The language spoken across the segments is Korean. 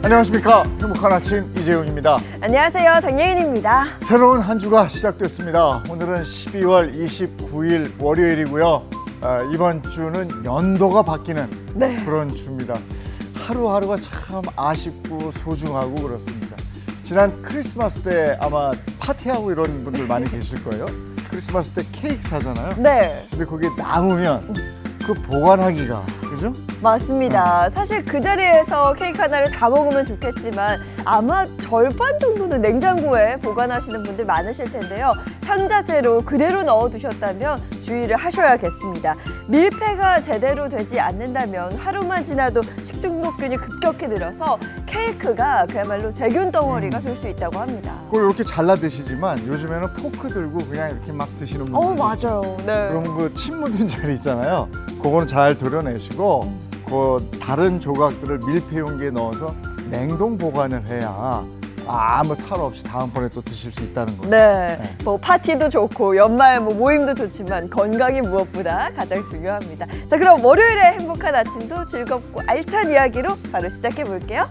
안녕하십니까. 행복한 아침 이재용입니다. 안녕하세요. 정예인입니다. 새로운 한 주가 시작됐습니다. 오늘은 12월 29일 월요일이고요. 이번 주는 연도가 바뀌는 그런 주입니다. 하루하루가 참 아쉽고 소중하고 그렇습니다. 지난 크리스마스 때 아마 파티하고 이런 분들 많이 계실 거예요. 크리스마스 때 케이크 사잖아요. 네. 근데 그게 남으면 그 보관하기가, 그죠? 맞습니다. 사실 그 자리에서 케이크 하나를 다 먹으면 좋겠지만 아마 절반 정도는 냉장고에 보관하시는 분들 많으실 텐데요. 상자째로 그대로 넣어두셨다면 주의를 하셔야겠습니다. 밀폐가 제대로 되지 않는다면 하루만 지나도 식중독균이 급격히 늘어서 케이크가 그야말로 세균 덩어리가 될 수 있다고 합니다. 그걸 이렇게 잘라 드시지만 요즘에는 포크 들고 그냥 이렇게 막 드시는 분들. 맞아요. 네. 그럼 그 침 묻은 자리 있잖아요. 그거는 잘 도려내시고 그 다른 조각들을 밀폐 용기에 넣어서 냉동 보관을 해야 아무 탈 없이 다음번에 또 드실 수 있다는 거예요. 네. 뭐 파티도 좋고 연말 모임도 좋지만 건강이 무엇보다 가장 중요합니다. 자, 그럼 월요일에 행복한 아침도 즐겁고 알찬 이야기로 바로 시작해 볼게요.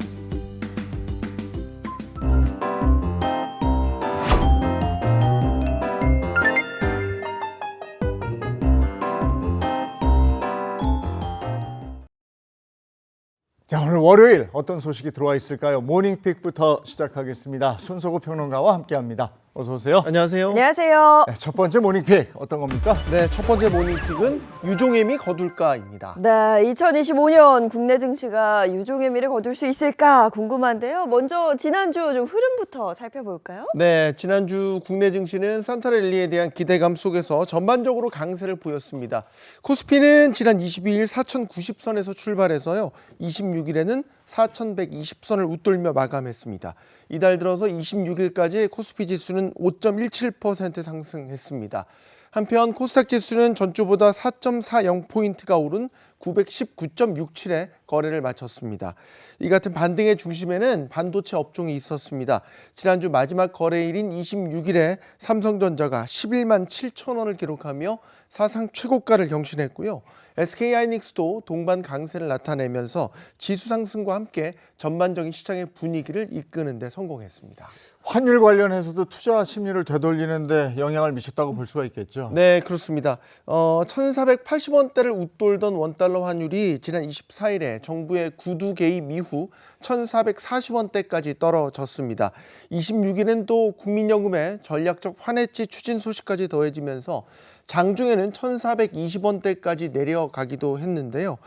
자, 오늘 월요일 어떤 소식이 들어와 있을까요? 모닝픽부터 시작하겠습니다. 손석구 평론가와 함께합니다. 어서 오세요. 안녕하세요. 안녕하세요. 네, 첫 번째 모닝픽 어떤 겁니까? 네, 첫 번째 모닝픽은 유종애미 거둘까입니다. 네, 2025년 국내 증시가 유종의미를 거둘 수 있을까 궁금한데요. 먼저 지난주 좀 흐름부터 살펴볼까요? 네, 지난주 국내 증시는 산타랠리에 대한 기대감 속에서 전반적으로 강세를 보였습니다. 코스피는 지난 22일 4,090선에서 출발해서요. 26일에는 4,120선을 웃돌며 마감했습니다. 이달 들어서 26일까지 코스피 지수는 5.17% 상승했습니다. 한편 코스닥 지수는 전주보다 4.40포인트가 오른 919.67에 거래를 마쳤습니다. 이 같은 반등의 중심에는 반도체 업종이 있었습니다. 지난주 마지막 거래일인 26일에 삼성전자가 11만 7천 원을 기록하며 사상 최고가를 경신했고요. SK하이닉스도 동반 강세를 나타내면서 지수 상승과 함께 전반적인 시장의 분위기를 이끄는 데 성공했습니다. 환율 관련해서도 투자 심리를 되돌리는데 영향을 미쳤다고 볼 수가 있겠죠. 네, 그렇습니다. 1,480원대를 웃돌던 원달러 환율이 지난 24일에 정부의 구두 개입 이후 1,440원대까지 떨어졌습니다. 26일엔 또 국민연금의 전략적 환해지 추진 소식까지 더해지면서 장중에는 1,420원대까지 내려가기도 했는데요.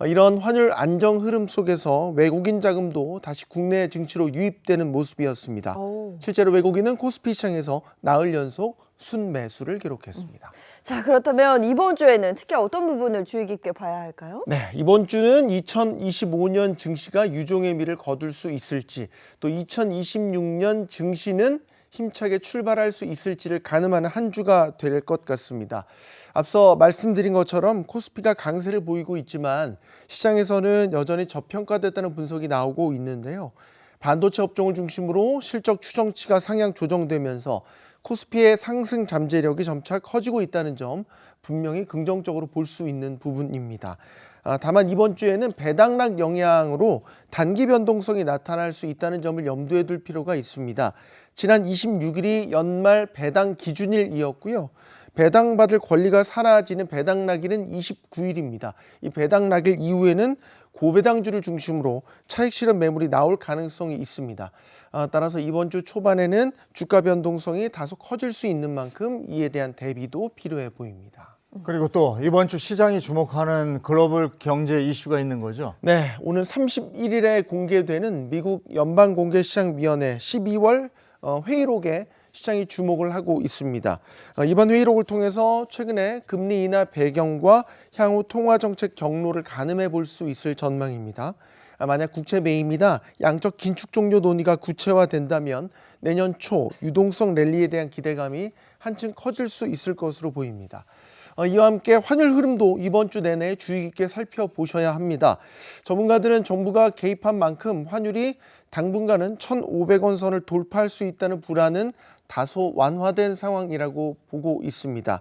이런 환율 안정 흐름 속에서 외국인 자금도 다시 국내 증시로 유입되는 모습이었습니다. 실제로 외국인은 코스피 시장에서 나흘 연속 순매수를 기록했습니다. 자, 그렇다면 이번 주에는 특히 어떤 부분을 주의 깊게 봐야 할까요? 네, 이번 주는 2025년 증시가 유종의미를 거둘 수 있을지, 또 2026년 증시는 힘차게 출발할 수 있을지를 가늠하는 한 주가 될 것 같습니다. 앞서 말씀드린 것처럼 코스피가 강세를 보이고 있지만 시장에서는 여전히 저평가됐다는 분석이 나오고 있는데요. 반도체 업종을 중심으로 실적 추정치가 상향 조정되면서 코스피의 상승 잠재력이 점차 커지고 있다는 점 분명히 긍정적으로 볼 수 있는 부분입니다. 다만 이번 주에는 배당락 영향으로 단기 변동성이 나타날 수 있다는 점을 염두에 둘 필요가 있습니다. 지난 26일이 연말 배당 기준일이었고요. 배당받을 권리가 사라지는 배당락일은 29일입니다. 이 배당락일 이후에는 고배당주를 중심으로 차익 실현 매물이 나올 가능성이 있습니다. 따라서 이번 주 초반에는 주가 변동성이 다소 커질 수 있는 만큼 이에 대한 대비도 필요해 보입니다. 그리고 또 이번 주 시장이 주목하는 글로벌 경제 이슈가 있는 거죠. 네, 오늘 31일에 공개되는 미국 연방공개시장위원회 12월 회의록에 시장이 주목을 하고 있습니다. 이번 회의록을 통해서 최근에 금리 인하 배경과 향후 통화정책 경로를 가늠해 볼 수 있을 전망입니다. 만약 국채 매입이나 양적 긴축 종료 논의가 구체화된다면 내년 초 유동성 랠리에 대한 기대감이 한층 커질 수 있을 것으로 보입니다. 이와 함께 환율 흐름도 이번 주 내내 주의 깊게 살펴보셔야 합니다. 전문가들은 정부가 개입한 만큼 환율이 당분간은 1,500원 선을 돌파할 수 있다는 불안은 다소 완화된 상황이라고 보고 있습니다.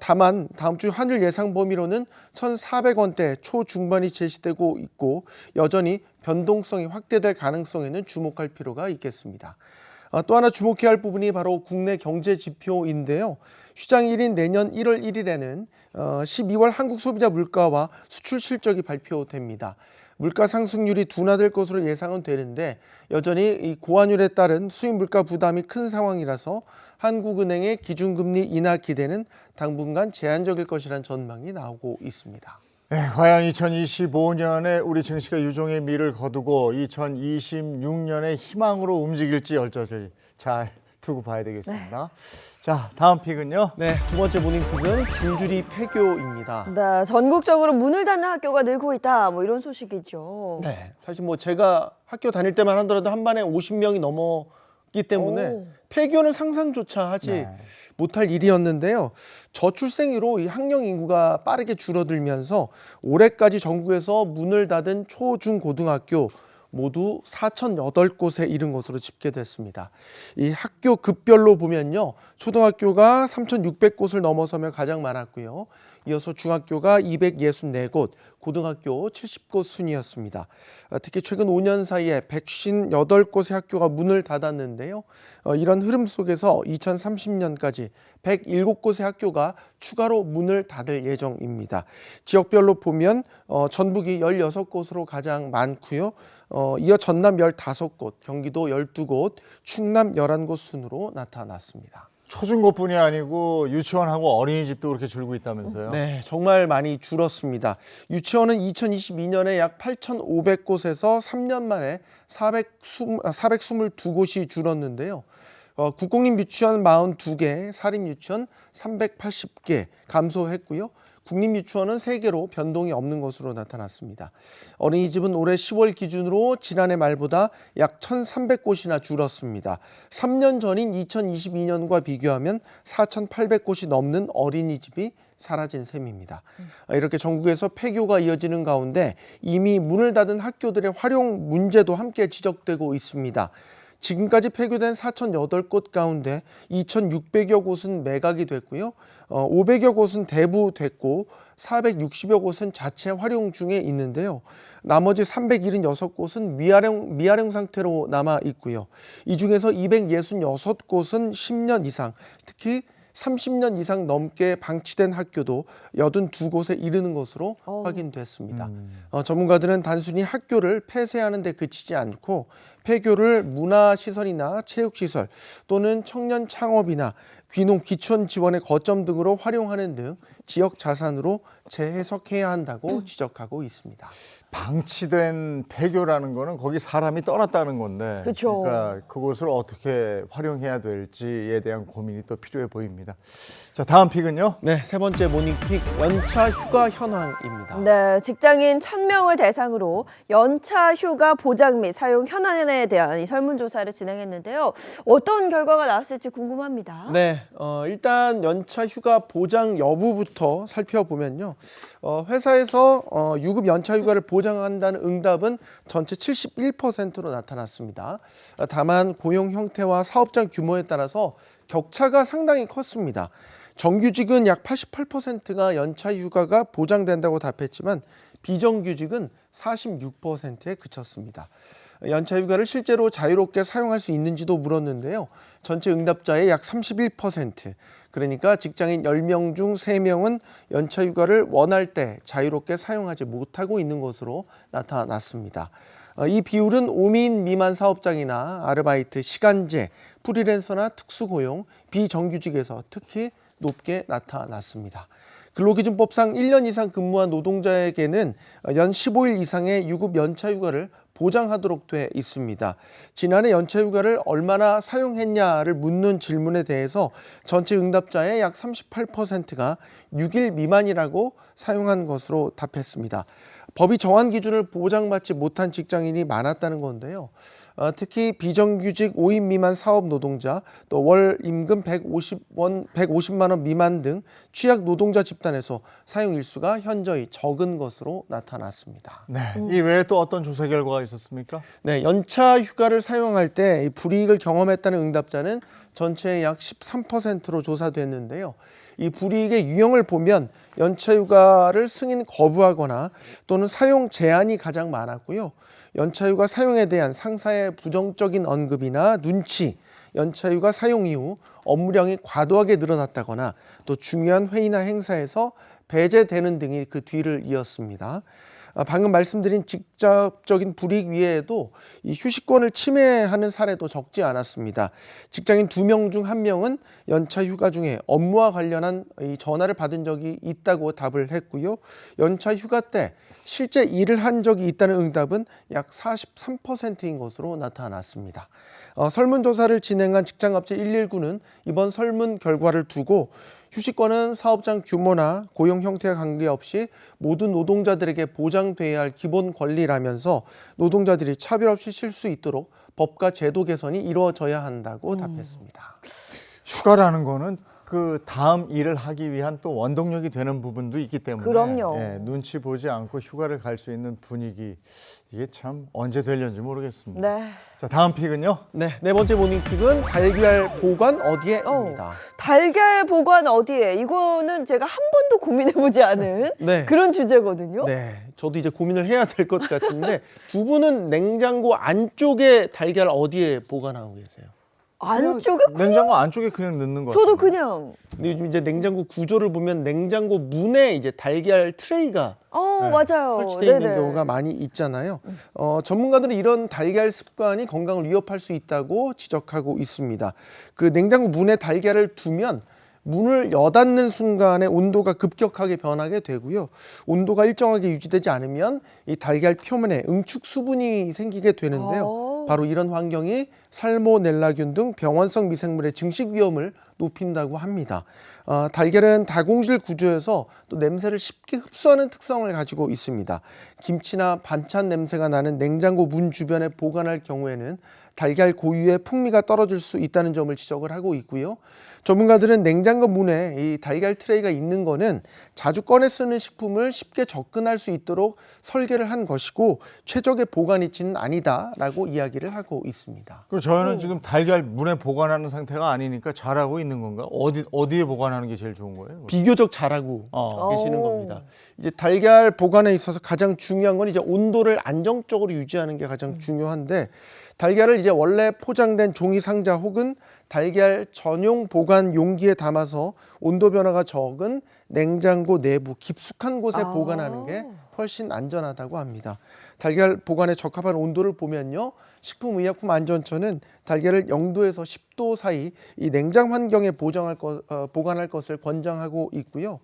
다만 다음 주 환율 예상 범위로는 1,400원대 초중반이 제시되고 있고 여전히 변동성이 확대될 가능성에는 주목할 필요가 있겠습니다. 또 하나 주목해야 할 부분이 바로 국내 경제 지표인데요. 휴장일인 내년 1월 1일에는 12월 한국 소비자 물가와 수출 실적이 발표됩니다. 물가 상승률이 둔화될 것으로 예상은 되는데 여전히 이 고환율에 따른 수입 물가 부담이 큰 상황이라서 한국은행의 기준금리 인하 기대는 당분간 제한적일 것이라는 전망이 나오고 있습니다. 네, 과연 2025년에 우리 증시가 유종의 미를 거두고 2026년에 희망으로 움직일지 어쩔지 잘 두고 봐야 되겠습니다. 자, 다음 픽은요. 네, 두 번째 모닝픽은 줄줄이 폐교입니다. 네, 전국적으로 문을 닫는 학교가 늘고 있다. 뭐 이런 소식이죠. 네, 사실 뭐 제가 학교 다닐 때만 하더라도 한 반에 50명이 넘었기 때문에 오. 폐교는 상상조차 하지 못할 일이었는데요. 저출생으로 이 학령 인구가 빠르게 줄어들면서 올해까지 전국에서 문을 닫은 초, 중, 고등학교 모두 4,008곳에 이른 것으로 집계됐습니다. 이 학교 급별로 보면요. 초등학교가 3,600곳을 넘어서며 가장 많았고요. 이어서 중학교가 264곳, 고등학교 70곳 순이었습니다. 특히 최근 5년 사이에 158곳의 학교가 문을 닫았는데요. 이런 흐름 속에서 2030년까지 107곳의 학교가 추가로 문을 닫을 예정입니다. 지역별로 보면 전북이 16곳으로 가장 많고요. 이어 전남 15곳, 경기도 12곳, 충남 11곳 순으로 나타났습니다. 초중고뿐이 아니고 유치원하고 어린이집도 그렇게 줄고 있다면서요? 네, 정말 많이 줄었습니다. 유치원은 2022년에 약 8,500곳에서 3년 만에 422곳이 줄었는데요. 국공립 유치원 42개, 사립 유치원 380개 감소했고요. 국립 유치원은 3개로 변동이 없는 것으로 나타났습니다. 어린이집은 올해 10월 기준으로 지난해 말보다 약 1,300곳이나 줄었습니다. 3년 전인 2022년과 비교하면 4,800곳이 넘는 어린이집이 사라진 셈입니다. 이렇게 전국에서 폐교가 이어지는 가운데 이미 문을 닫은 학교들의 활용 문제도 함께 지적되고 있습니다. 지금까지 폐교된 4,008곳 가운데 2,600여 곳은 매각이 됐고요. 500여 곳은 대부됐고 460여 곳은 자체 활용 중에 있는데요. 나머지 376곳은 미활용 상태로 남아 있고요. 이 중에서 266곳은 10년 이상, 특히 30년 이상 넘게 방치된 학교도 82곳에 이르는 것으로 확인됐습니다. 전문가들은 단순히 학교를 폐쇄하는 데 그치지 않고 폐교를 문화시설이나 체육시설 또는 청년 창업이나 귀농, 귀촌 지원의 거점 등으로 활용하는 등 지역 자산으로 재해석해야 한다고 지적하고 있습니다. 방치된 폐교라는 거는 거기 사람이 떠났다는 건데 그쵸. 그러니까 그곳을 어떻게 활용해야 될지에 대한 고민이 또 필요해 보입니다. 자, 다음 픽은요. 네, 세 번째 모닝픽 연차 휴가 현황입니다. 네, 직장인 1,000명을 대상으로 연차 휴가 보장 및 사용 현황에 대한 이 설문조사를 진행했는데요. 어떤 결과가 나왔을지 궁금합니다. 네, 일단 연차 휴가 보장 여부부터 살펴보면요. 회사에서 유급 연차 휴가를 보장한다는 응답은 전체 71%로 나타났습니다. 다만 고용 형태와 사업장 규모에 따라서 격차가 상당히 컸습니다. 정규직은 약 88%가 연차 휴가가 보장된다고 답했지만 비정규직은 46%에 그쳤습니다. 연차 휴가를 실제로 자유롭게 사용할 수 있는지도 물었는데요. 전체 응답자의 약 31%, 그러니까 직장인 10명 중 3명은 연차 휴가를 원할 때 자유롭게 사용하지 못하고 있는 것으로 나타났습니다. 이 비율은 5인 미만 사업장이나 아르바이트, 시간제, 프리랜서나 특수고용, 비정규직에서 특히 높게 나타났습니다. 근로기준법상 1년 이상 근무한 노동자에게는 연 15일 이상의 유급 연차 휴가를 보장하도록 돼 있습니다. 지난해 연차 휴가를 얼마나 사용했냐를 묻는 질문에 대해서 전체 응답자의 약 38%가 6일 미만이라고 사용한 것으로 답했습니다. 법이 정한 기준을 보장받지 못한 직장인이 많았다는 건데요. 특히 비정규직 5인 미만 사업 노동자, 또 월 임금 150만 원 미만 등 취약 노동자 집단에서 사용 일수가 현저히 적은 것으로 나타났습니다. 네. 이 외에 또 어떤 조사 결과가 있었습니까? 네, 연차 휴가를 사용할 때 불이익을 경험했다는 응답자는 전체의 약 13%로 조사됐는데요. 이 불이익의 유형을 보면 연차 휴가를 승인 거부하거나 또는 사용 제한이 가장 많았고요. 연차 휴가 사용에 대한 상사의 부정적인 언급이나 눈치, 연차 휴가 사용 이후 업무량이 과도하게 늘어났다거나 또 중요한 회의나 행사에서 배제되는 등이 그 뒤를 이었습니다. 방금 말씀드린 직접적인 불이익 외에도 이 휴식권을 침해하는 사례도 적지 않았습니다. 직장인 2명 중 1명은 연차 휴가 중에 업무와 관련한 이 전화를 받은 적이 있다고 답을 했고요. 연차 휴가 때 실제 일을 한 적이 있다는 응답은 약 43%인 것으로 나타났습니다. 설문조사를 진행한 직장업체 119는 이번 설문 결과를 두고 휴식권은 사업장 규모나 고용 형태와 관계없이 모든 노동자들에게 보장돼야 할 기본 권리라면서 노동자들이 차별 없이 쉴 수 있도록 법과 제도 개선이 이루어져야 한다고 답했습니다. 휴가라는 거는 그 다음 일을 하기 위한 또 원동력이 되는 부분도 있기 때문에 그럼요. 눈치 보지 않고 휴가를 갈 수 있는 분위기 이게 참 언제 되려는지 모르겠습니다. 네. 자, 다음 픽은요. 네, 네 번째 모닝픽은 달걀 보관 어디에입니다. 달걀 보관 어디에? 이거는 제가 한 번도 고민해보지 않은 네. 그런 주제거든요. 네, 저도 이제 고민을 해야 될 것 같은데 두 분은 냉장고 안쪽에 달걀 어디에 보관하고 계세요? 안쪽에 냉장고 안쪽에 그냥 넣는 거 저도 같은데. 그냥 근데 요즘 이제 냉장고 구조를 보면 냉장고 문에 이제 달걀 트레이가 맞아요. 설치되어 있는 네네. 경우가 많이 있잖아요. 전문가들은 이런 달걀 습관이 건강을 위협할 수 있다고 지적하고 있습니다. 그 냉장고 문에 달걀을 두면 문을 여닫는 순간에 온도가 급격하게 변하게 되고요. 온도가 일정하게 유지되지 않으면 이 달걀 표면에 응축 수분이 생기게 되는데요. 바로 이런 환경이 살모넬라균 등 병원성 미생물의 증식 위험을 높인다고 합니다. 달걀은 다공실 구조여서 또 냄새를 쉽게 흡수하는 특성을 가지고 있습니다. 김치나 반찬 냄새가 나는 냉장고 문 주변에 보관할 경우에는 달걀 고유의 풍미가 떨어질 수 있다는 점을 지적을 하고 있고요. 전문가들은 냉장고 문에 이 달걀 트레이가 있는 거는 자주 꺼내 쓰는 식품을 쉽게 접근할 수 있도록 설계를 한 것이고 최적의 보관 위치는 아니다라고 이야기를 하고 있습니다. 그럼 저희는 지금 달걀 문에 보관하는 상태가 아니니까 잘하고 있는 건가? 어디에 보관하는 게 제일 좋은 거예요? 비교적 잘하고 계시는 오. 겁니다. 이제 달걀 보관에 있어서 가장 중요한 건 이제 온도를 안정적으로 유지하는 게 가장 중요한데 달걀을 이제 원래 포장된 종이 상자 혹은 달걀 전용 보관 용기에 담아서 온도 변화가 적은 냉장고 내부 깊숙한 곳에 보관하는 게 훨씬 안전하다고 합니다. 달걀 보관에 적합한 온도를 보면요. 식품의약품안전처는 달걀을 0도에서 10도 사이 이 냉장 환경에 보관할 것을 권장하고 있고요.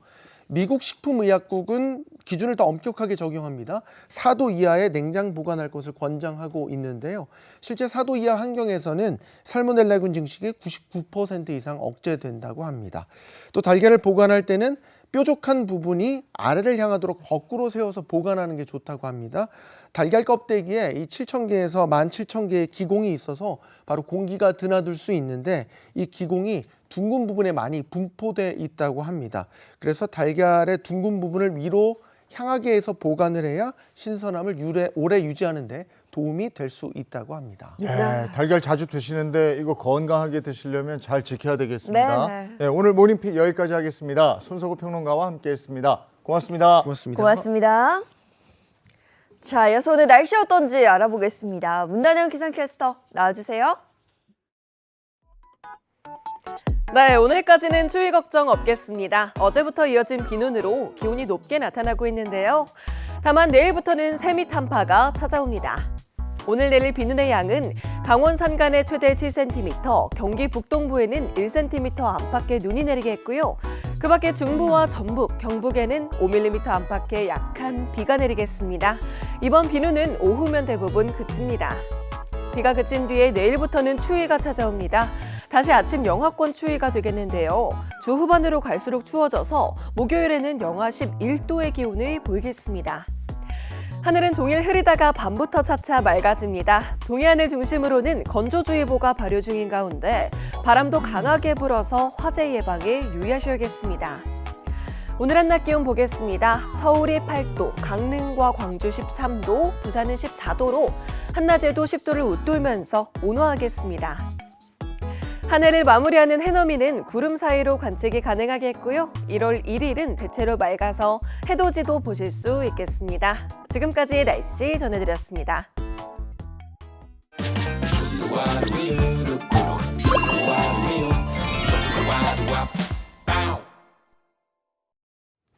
미국 식품의약국은 기준을 더 엄격하게 적용합니다. 4도 이하의 냉장 보관할 것을 권장하고 있는데요. 실제 4도 이하 환경에서는 살모넬라균 증식이 99% 이상 억제된다고 합니다. 또 달걀을 보관할 때는 뾰족한 부분이 아래를 향하도록 거꾸로 세워서 보관하는 게 좋다고 합니다. 달걀 껍데기에 이 7,000개에서 17,000개의 기공이 있어서 바로 공기가 드나들 수 있는데 이 기공이 둥근 부분에 많이 분포돼 있다고 합니다. 그래서 달걀의 둥근 부분을 위로 향하게 해서 보관을 해야 신선함을 오래 유지하는 데 도움이 될 수 있다고 합니다. 예, 달걀 자주 드시는데 이거 건강하게 드시려면 잘 지켜야 되겠습니다. 네, 네. 네, 오늘 모닝픽 여기까지 하겠습니다. 손석구 평론가와 함께했습니다. 고맙습니다. 고맙습니다. 고맙습니다. 자, 이어서 오늘 날씨 어떤지 알아보겠습니다. 문단영 기상캐스터 나와주세요. 네, 오늘까지는 추위 걱정 없겠습니다. 어제부터 이어진 비눈으로 기온이 높게 나타나고 있는데요. 다만 내일부터는 세미 한파가 찾아옵니다. 오늘 내릴 비눈의 양은 강원 산간에 최대 7cm, 경기 북동부에는 1cm 안팎의 눈이 내리겠고요. 그 밖에 중부와 전북, 경북에는 5mm 안팎의 약한 비가 내리겠습니다. 이번 비눈은 오후면 대부분 그칩니다. 비가 그친 뒤에 내일부터는 추위가 찾아옵니다. 다시 아침 영하권 추위가 되겠는데요. 주 후반으로 갈수록 추워져서 목요일에는 영하 11도의 기온을 보이겠습니다. 하늘은 종일 흐리다가 밤부터 차차 맑아집니다. 동해안을 중심으로는 건조주의보가 발효 중인 가운데 바람도 강하게 불어서 화재 예방에 유의하셔야겠습니다. 오늘 한낮 기온 보겠습니다. 서울이 8도, 강릉과 광주 13도, 부산은 14도로 한낮에도 10도를 웃돌면서 온화하겠습니다. 한 해를 마무리하는 해넘이는 구름 사이로 관측이 가능하겠고요. 1월 1일은 대체로 맑아서 해돋이도 보실 수 있겠습니다. 지금까지 날씨 전해드렸습니다.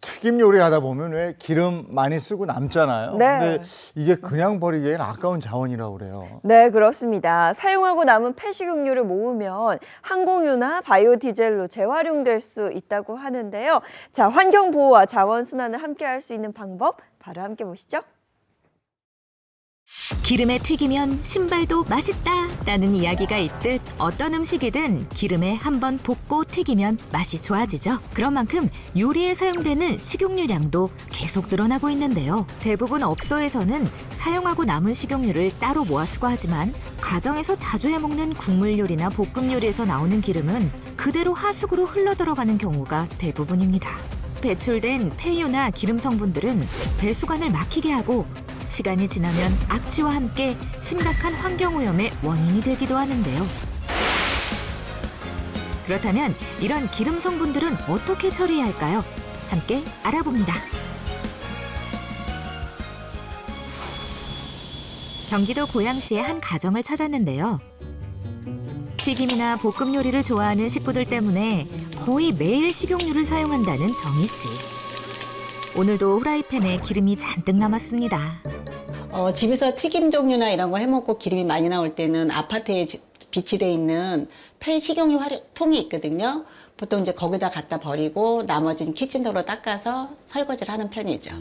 튀김 요리 하다 보면 왜 기름 많이 쓰고 남잖아요. 네. 근데 이게 그냥 버리기엔 아까운 자원이라고 그래요. 네, 그렇습니다. 사용하고 남은 폐식용유를 모으면 항공유나 바이오 디젤로 재활용될 수 있다고 하는데요. 자, 환경 보호와 자원 순환을 함께 할 수 있는 방법 바로 함께 보시죠. 기름에 튀기면 신발도 맛있다 라는 이야기가 있듯 어떤 음식이든 기름에 한번 볶고 튀기면 맛이 좋아지죠. 그런 만큼 요리에 사용되는 식용유량도 계속 늘어나고 있는데요. 대부분 업소에서는 사용하고 남은 식용유를 따로 모아 수거하지만 가정에서 자주 해먹는 국물 요리나 볶음 요리에서 나오는 기름은 그대로 하수구로 흘러들어가는 경우가 대부분입니다. 배출된 폐유나 기름 성분들은 배수관을 막히게 하고 시간이 지나면 악취와 함께 심각한 환경오염의 원인이 되기도 하는데요. 그렇다면 이런 기름 성분들은 어떻게 처리해야 할까요? 함께 알아봅니다. 경기도 고양시의 한 가정을 찾았는데요. 튀김이나 볶음 요리를 좋아하는 식구들 때문에 거의 매일 식용유를 사용한다는 정희 씨. 오늘도 후라이팬에 기름이 잔뜩 남았습니다. 집에서 튀김 종류나 이런 거 해먹고 기름이 많이 나올 때는 아파트에 비치되어 있는 폐식용유 통이 있거든요. 보통 이제 거기다 갖다 버리고 나머지는 키친타올로 닦아서 설거지를 하는 편이죠.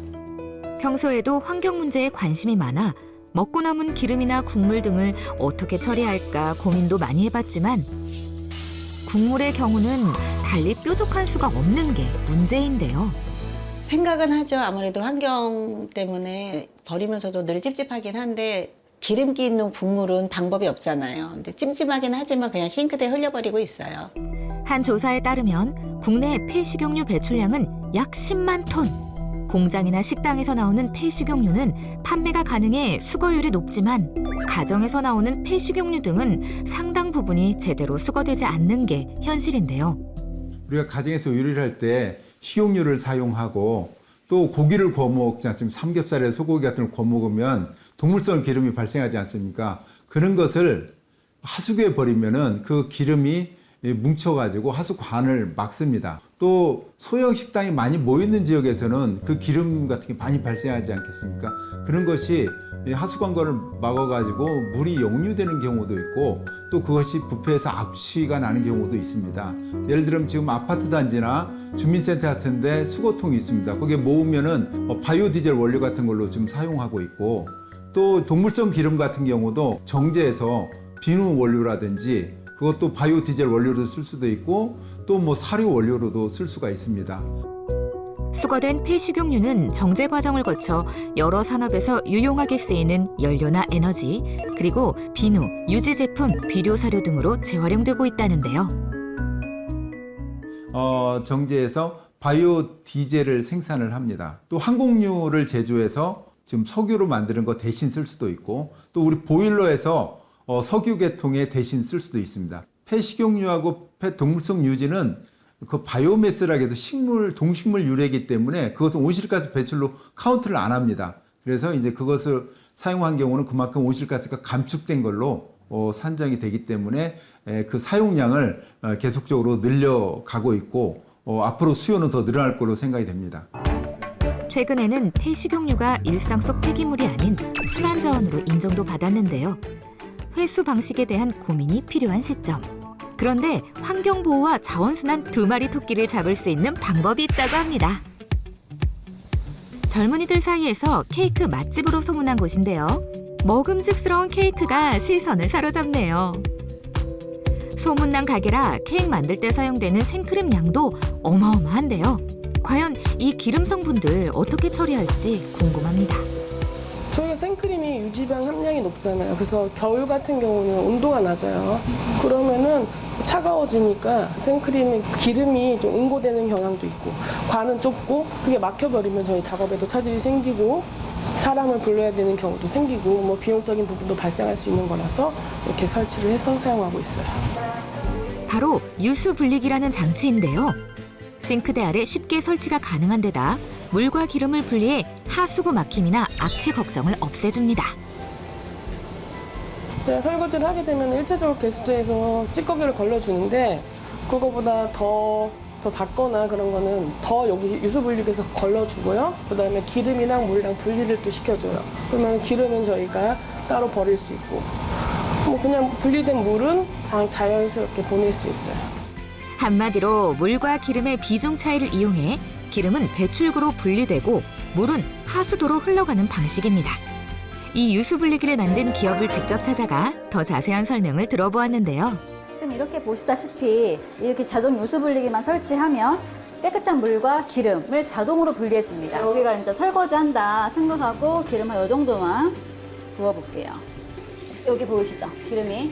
평소에도 환경 문제에 관심이 많아 먹고 남은 기름이나 국물 등을 어떻게 처리할까 고민도 많이 해봤지만 국물의 경우는 달리 뾰족한 수가 없는 게 문제인데요. 생각은 하죠. 아무래도 환경 때문에 버리면서도 늘 찝찝하긴 한데 기름기 있는 국물은 방법이 없잖아요. 근데 찜찜하긴 하지만 그냥 싱크대에 흘려버리고 있어요. 한 조사에 따르면 국내 폐식용유 배출량은 약 10만 톤. 공장이나 식당에서 나오는 폐식용유는 판매가 가능해 수거율이 높지만 가정에서 나오는 폐식용유 등은 상당 부분이 제대로 수거되지 않는 게 현실인데요. 우리가 가정에서 요리를 할 때 식용유를 사용하고 또 고기를 구워 먹지 않습니까? 삼겹살에 소고기 같은 걸 구워 먹으면 동물성 기름이 발생하지 않습니까? 그런 것을 하수구에 버리면은 그 기름이 뭉쳐가지고 하수관을 막습니다. 또 소형 식당이 많이 모이는 지역에서는 그 기름 같은 게 많이 발생하지 않겠습니까? 그런 것이 하수관관을 막아가지고 물이 역류되는 경우도 있고 또 그것이 부패해서 악취가 나는 경우도 있습니다. 예를 들면 지금 아파트 단지나 주민센터 같은 데 수거통이 있습니다. 거기에 모으면은 바이오 디젤 원료 같은 걸로 좀 사용하고 있고 또 동물성 기름 같은 경우도 정제해서 비누 원료라든지 그것도 바이오 디젤 원료로 쓸 수도 있고 또 뭐 사료 원료로도 쓸 수가 있습니다. 수거된 폐식용유는 정제 과정을 거쳐 여러 산업에서 유용하게 쓰이는 연료나 에너지, 그리고 비누, 유지 제품, 비료 사료 등으로 재활용되고 있다는데요. 정제해서 바이오 디젤을 생산을 합니다. 또 항공유를 제조해서 지금 석유로 만드는 거 대신 쓸 수도 있고 또 우리 보일러에서 석유 계통에 대신 쓸 수도 있습니다. 폐식용유하고 폐동물성 유지는 그 바이오매스라고 해서 동식물 유래이기 때문에 그것은 온실가스 배출로 카운트를 안 합니다. 그래서 이제 그것을 사용한 경우는 그만큼 온실가스가 감축된 걸로 산정이 되기 때문에 그 사용량을 계속적으로 늘려가고 있고 앞으로 수요는 더 늘어날 걸로 생각이 됩니다. 최근에는 폐식용유가 일상 속 폐기물이 아닌 순환자원으로 인정도 받았는데요. 회수 방식에 대한 고민이 필요한 시점. 그런데 환경보호와 자원순환 두 마리 토끼를 잡을 수 있는 방법이 있다고 합니다. 젊은이들 사이에서 케이크 맛집으로 소문난 곳인데요. 먹음직스러운 케이크가 시선을 사로잡네요. 소문난 가게라 케이크 만들 때 사용되는 생크림 양도 어마어마한데요. 과연 이 기름 성분들 어떻게 처리할지 궁금합니다. 저희가 생크림이 유지병 함량이 높잖아요. 그래서 겨울 같은 경우는 온도가 낮아요. 그러면은 차가워지니까 생크림의 기름이 좀 응고되는 경향도 있고, 관은 좁고 그게 막혀버리면 저희 작업에도 차질이 생기고 사람을 불러야 되는 경우도 생기고 뭐 비용적인 부분도 발생할 수 있는 거라서 이렇게 설치를 해서 사용하고 있어요. 바로 유수 분리기라는 장치인데요. 싱크대 아래 쉽게 설치가 가능한 데다 물과 기름을 분리해 하수구 막힘이나 악취 걱정을 없애줍니다. 제가 설거지를 하게 되면 일차적으로 개수대에서 찌꺼기를 걸러주는데, 그거보다 더 작거나 그런 거는 더 여기 유수분리기에서 걸러주고요. 그다음에 기름이랑 물이랑 분리를 또 시켜줘요. 그러면 기름은 저희가 따로 버릴 수 있고, 뭐 그냥 분리된 물은 그냥 자연스럽게 보낼 수 있어요. 한마디로 물과 기름의 비중 차이를 이용해 기름은 배출구로 분리되고 물은 하수도로 흘러가는 방식입니다. 이 유수 분리기를 만든 기업을 직접 찾아가 더 자세한 설명을 들어보았는데요. 지금 이렇게 보시다시피 이렇게 자동 유수 분리기만 설치하면 깨끗한 물과 기름을 자동으로 분리해 줍니다. 여기가 이제 설거지한다 생각하고 기름을 이 정도만 부어볼게요. 여기 보이시죠? 기름이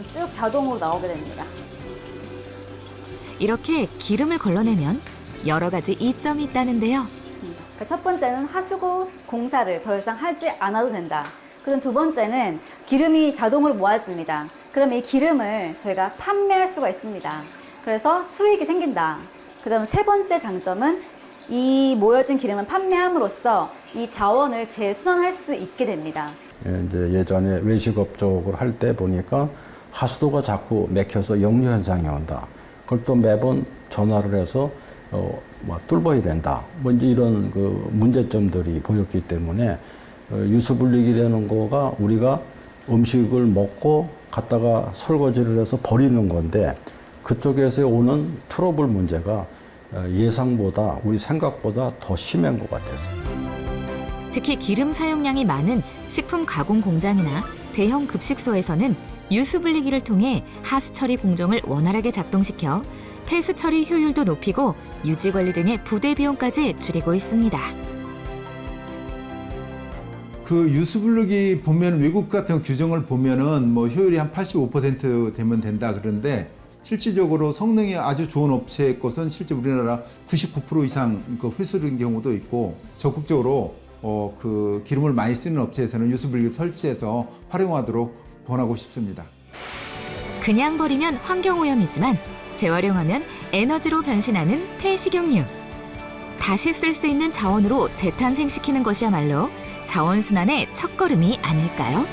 쭉 자동으로 나오게 됩니다. 이렇게 기름을 걸러내면 여러 가지 이점이 있다는데요. 첫 번째는 하수구 공사를 더 이상 하지 않아도 된다. 그럼 두 번째는 기름이 자동으로 모아집니다. 그럼 이 기름을 저희가 판매할 수가 있습니다. 그래서 수익이 생긴다. 그 다음 세 번째 장점은 이 모여진 기름을 판매함으로써 이 자원을 재순환할 수 있게 됩니다. 이제 예전에 외식업 쪽을 할 때 보니까 하수도가 자꾸 막혀서 역류 현상이 온다. 그걸 또 매번 전화를 해서 뚫어야 된다. 뭐 이제 이런 그 문제점들이 보였기 때문에 유수 분리기 되는 거가 우리가 음식을 먹고 갖다가 설거지를 해서 버리는 건데, 그쪽에서 오는 트러블 문제가 예상보다 우리 생각보다 더 심한 것 같아서. 특히 기름 사용량이 많은 식품 가공 공장이나 대형 급식소에서는 유수 분리기를 통해 하수 처리 공정을 원활하게 작동시켜 폐수 처리 효율도 높이고 유지 관리 등의 부대 비용까지 줄이고 있습니다. 그 유수분리기 보면 외국 같은 규정을 보면은 뭐 효율이 한 85% 되면 된다 그러는데, 실질적으로 성능이 아주 좋은 업체의 것은 실제 우리나라 99% 이상 그 회수된 경우도 있고, 적극적으로 그 기름을 많이 쓰는 업체에서는 유수분리기 설치해서 활용하도록 권하고 싶습니다. 그냥 버리면 환경오염이지만 재활용하면 에너지로 변신하는 폐식용유. 다시 쓸 수 있는 자원으로 재탄생시키는 것이야말로 자원순환의 첫걸음이 아닐까요?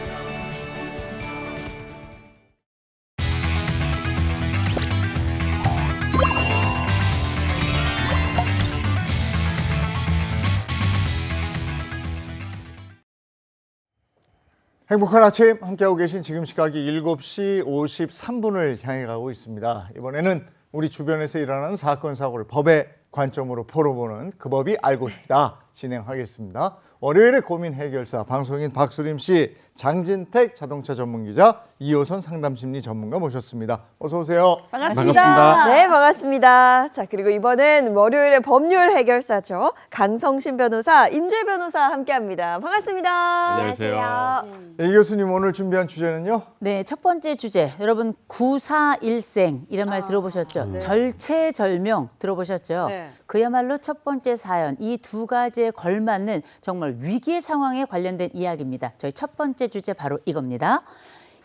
행복한 아침 함께하고 계신 지금 시각이 7시 53분을 향해 가고 있습니다. 이번에는 우리 주변에서 일어나는 사건, 사고를 법의 관점으로 풀어보는 그 법이 알고 싶다 진행하겠습니다. 월요일의 고민 해결사 방송인 박수림 씨, 장진택 자동차 전문기자, 이호선 상담심리 전문가 모셨습니다. 어서 오세요. 반갑습니다. 네, 반갑습니다. 자, 그리고 이번엔 월요일의 법률 해결사죠. 강성신 변호사, 임재 변호사 함께합니다. 반갑습니다. 안녕하세요. 네, 이 교수님 오늘 준비한 주제는요? 네, 첫 번째 주제. 여러분 구사일생 이런 말 들어보셨죠? 네. 절체절명 들어보셨죠? 네. 그야말로 첫 번째 사연. 이 두 가지에 걸맞는 정말 위기의 상황에 관련된 이야기입니다. 저희 첫 번째 주제 바로 이겁니다.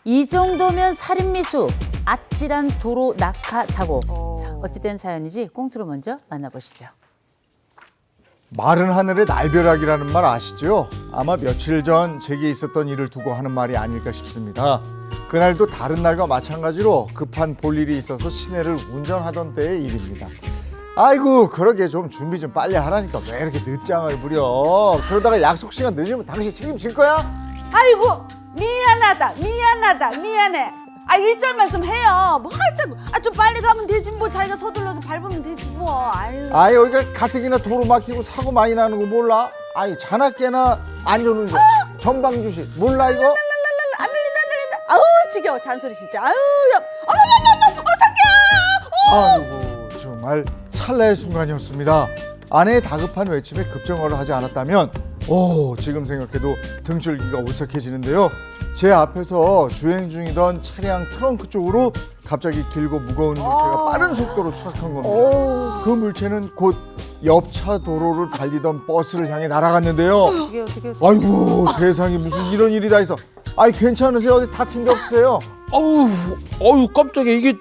이 정도면 살인미수, 아찔한 도로 낙하 사고. 자, 어찌된 사연인지 꽁트로 먼저 만나보시죠. 마른 하늘의 날벼락이라는 말 아시죠? 아마 며칠 전 제게 있었던 일을 두고 하는 말이 아닐까 싶습니다. 그날도 다른 날과 마찬가지로 급한 볼일이 있어서 시내를 운전하던 때의 일입니다. 아이고, 그러게 좀 준비 좀 빨리 하라니까 왜 이렇게 늦장을 부려. 그러다가 약속 시간 늦으면 당신 책임질 거야? 아이고, 미안해. 아, 일절만 좀 해요. 뭐 자꾸 좀 빨리 가면 되지, 뭐 자기가 서둘러서 밟으면 되지 뭐. 아유. 아이, 여기가 가뜩이나 도로 막히고 사고 많이 나는 거 몰라? 아이, 자나깨나 안전운전, 전방주시 몰라 이거? 안 들린다. 아우, 지겨워, 잔소리 진짜. 아유, 어머머머머, 상기야. 아이고, 정말 찰나의 순간이었습니다. 아내의 다급한 외침에 급정거를 하지 않았다면 지금 생각해도 등줄기가 오싹해지는데요. 제 앞에서 주행 중이던 차량 트렁크 쪽으로 갑자기 길고 무거운 물체가 빠른 속도로 추락한 겁니다. 그 물체는 곧 옆차 도로를 달리던 버스를 향해 날아갔는데요. 어떻게 아이고 세상에 무슨 이런 일이 다 있어. 아이 괜찮으세요? 어디 다친 데 없으세요? 아우 깜짝이야. 이게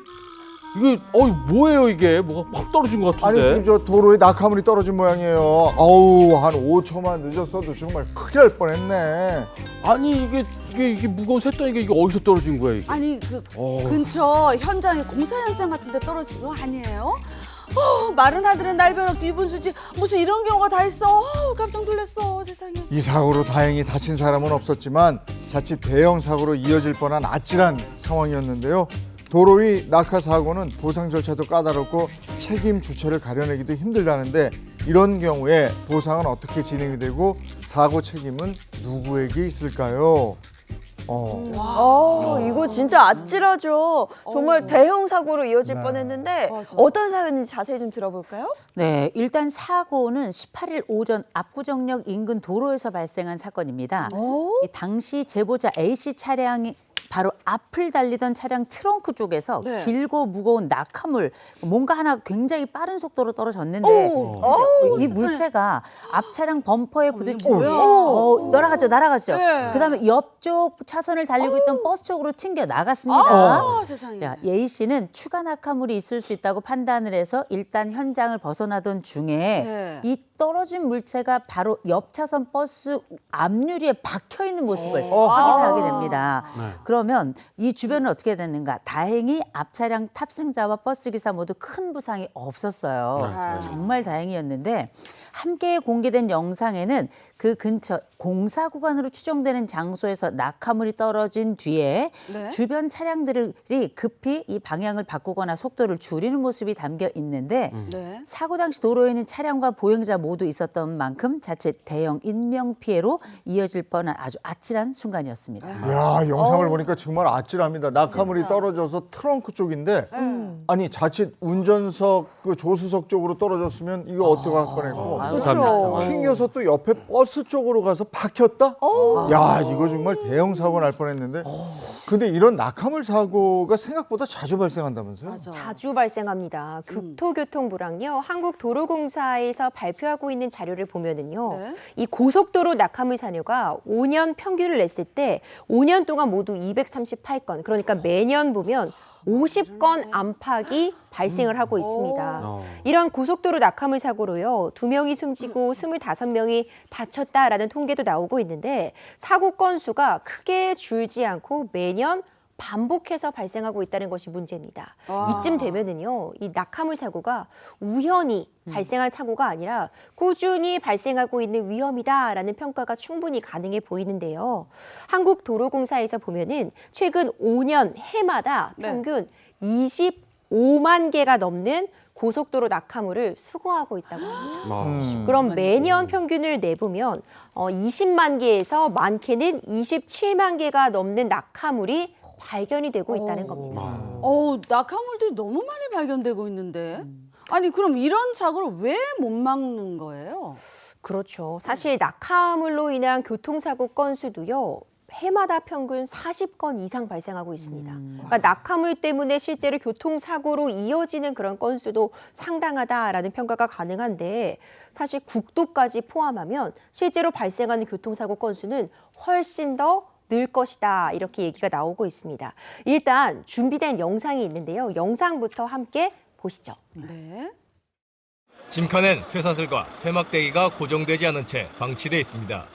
뭐예요 이게? 뭐가 확 떨어진 것 아니 같은데. 지금 저 도로에 낙하물이 떨어진 모양이에요. 아우 한 5초만 늦었어도 정말 큰일 날 뻔했네. 아니 이게 무거운 쇳덩이가 이게 어디서 떨어진 거야 이게? 아니 그 근처 현장에 공사 현장 같은데 떨어진 거 아니에요? 마른 하늘은 날벼락도 유분수지 무슨 이런 경우가 다 있어. 깜짝 놀랐어 세상에. 이 사고로 다행히 다친 사람은 없었지만 자칫 대형 사고로 이어질 뻔한 아찔한 상황이었는데요. 도로 위 낙하 사고는 보상 절차도 까다롭고 책임 주체를 가려내기도 힘들다는데 이런 경우에 보상은 어떻게 진행이 되고 사고 책임은 누구에게 있을까요? 이거 진짜 아찔하죠. 정말 대형 사고로 이어질 네. 뻔했는데 맞아. 어떤 사연인지 자세히 좀 들어볼까요? 네, 일단 사고는 18일 오전 압구정역 인근 도로에서 발생한 사건입니다. 이 당시 제보자 A씨 차량이 바로 앞을 달리던 차량 트렁크 쪽에서 네. 길고 무거운 낙하물, 뭔가 하나 굉장히 빠른 속도로 떨어졌는데 이 물체가 앞 차량 범퍼에 부딪히고 날아갔죠. 네. 그다음에 옆쪽 차선을 달리고 있던 버스 쪽으로 튕겨 나갔습니다. 세상에. 자, A 씨는 추가 낙하물이 있을 수 있다고 판단을 해서 일단 현장을 벗어나던 중에 네. 이 떨어진 물체가 바로 옆 차선 버스 앞유리에 박혀 있는 모습을 아. 확인하게 됩니다. 그러면 이 주변은 어떻게 됐는가? 다행히 앞 차량 탑승자와 버스 기사 모두 큰 부상이 없었어요. 정말 다행이었는데 함께 공개된 영상에는 그 근처 공사 구간으로 추정되는 장소에서 낙하물이 떨어진 뒤에 네. 주변 차량들이 급히 이 방향을 바꾸거나 속도를 줄이는 모습이 담겨 있는데 네. 사고 당시 도로에 있는 차량과 보행자 모두 있었던 만큼 자칫 대형 인명 피해로 이어질 뻔한 아주 아찔한 순간이었습니다. 야 영상을 보니까 정말 아찔합니다. 낙하물이 떨어져서 트렁크 쪽인데 아니 자칫 운전석 그 조수석 쪽으로 떨어졌으면 이거 어떡할 뻔했고 그렇죠. 튕겨서 또 옆에 버스 쪽으로 가서 박혔다? 야 이거 정말 대형 사고 날 뻔했는데 근데 이런 낙하물 사고가 생각보다 자주 발생한다면서요? 자주 발생합니다. 국토교통부랑요, 한국도로공사에서 발표하고 있는 자료를 보면은요, 네. 이 고속도로 낙하물 사고가 5년 평균을 냈을 때 5년 동안 모두 238건, 그러니까 매년 보면 50건 안팎이 발생을 하고 있습니다. 이런 고속도로 낙하물 사고로요, 2명이 숨지고 25명이 다쳤다라는 통계도 나오고 있는데 사고 건수가 크게 줄지 않고 매년 반복해서 발생하고 있다는 것이 문제입니다. 이쯤 되면은요, 이 낙하물 사고가 우연히 발생한 사고가 아니라 꾸준히 발생하고 있는 위험이다라는 평가가 충분히 가능해 보이는데요. 한국도로공사에서 보면은 최근 5년 해마다 평균 25만 개가 넘는 고속도로 낙하물을 수거하고 있다고 합니다. 그럼 매년 평균을 내보면 20만 개에서 많게는 27만 개가 넘는 낙하물이 발견이 되고 있다는 겁니다. 낙하물들이 너무 많이 발견되고 있는데. 아니 그럼 이런 사고를 왜 못 막는 거예요? 그렇죠. 사실 낙하물로 인한 교통사고 건수도요, 해마다 평균 40건 이상 발생하고 있습니다. 그러니까 낙하물 때문에 실제로 교통사고로 이어지는 그런 건수도 상당하다라는 평가가 가능한데 사실 국도까지 포함하면 실제로 발생하는 교통사고 건수는 훨씬 더 늘 것이다, 이렇게 얘기가 나오고 있습니다. 일단 준비된 영상이 있는데요. 영상부터 함께 보시죠. 네. 짐칸엔 쇠사슬과 쇠막대기가 고정되지 않은 채 방치되어 있습니다.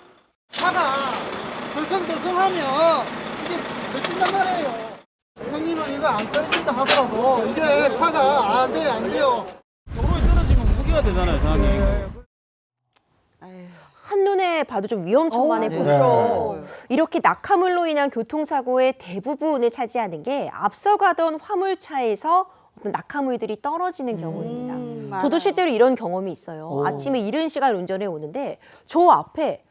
차가 덜컹덜컹하면 이게 걸친단 말이에요. 형님은 이거 안 떨어진다 하더라도 이게 차가 안 돼요. 도로에 떨어지면 무게가 되잖아요, 사장님. 한눈에 봐도 좀 위험천만해 보이죠. 이렇게 낙하물로 인한 교통사고의 대부분을 차지하는 게 앞서 가던 화물차에서 어떤 낙하물들이 떨어지는 경우입니다. 저도 실제로 이런 경험이 있어요. 아침에 이른 시간 운전해 오는데 저 앞에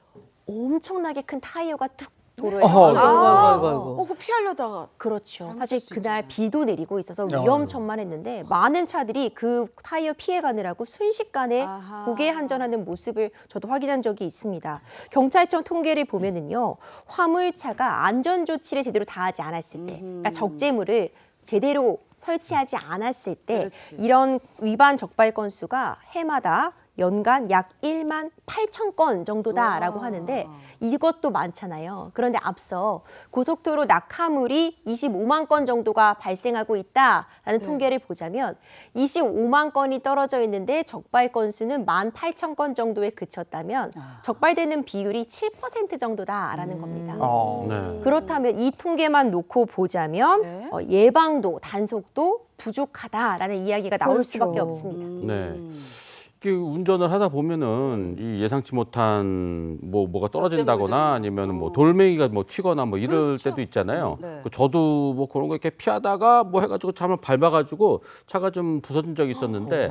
엄청나게 큰 타이어가 뚝 도로에. 그거 피하려다가. 그렇죠. 사실 수 그날 있잖아요. 비도 내리고 있어서 위험천만했는데 많은 차들이 그 타이어 피해 가느라고 순식간에 고개 한전하는 모습을 저도 확인한 적이 있습니다. 경찰청 통계를 보면은요, 화물차가 안전 조치를 제대로 다하지 않았을 때, 그러니까 적재물을 제대로 설치하지 않았을 때 이런 위반 적발 건수가 해마다 연간 약 1만 8천 건 정도다라고 하는데 이것도 많잖아요. 그런데 앞서 고속도로 낙하물이 25만 건 정도가 발생하고 있다라는 통계를 보자면 25만 건이 떨어져 있는데 적발 건수는 1만 8천 건 정도에 그쳤다면 적발되는 비율이 7% 정도다라는 겁니다. 그렇다면 이 통계만 놓고 보자면 예방도 단속도 부족하다라는 이야기가 나올 수밖에 없습니다. 네. 이렇게 운전을 하다 보면은 이 예상치 못한 뭐가 떨어진다거나 아니면 뭐 돌멩이가 뭐 튀거나 뭐 이럴 때도 있잖아요. 저도 뭐 그런 거 이렇게 피하다가 뭐 해가지고 차를 밟아가지고 차가 좀 부서진 적이 있었는데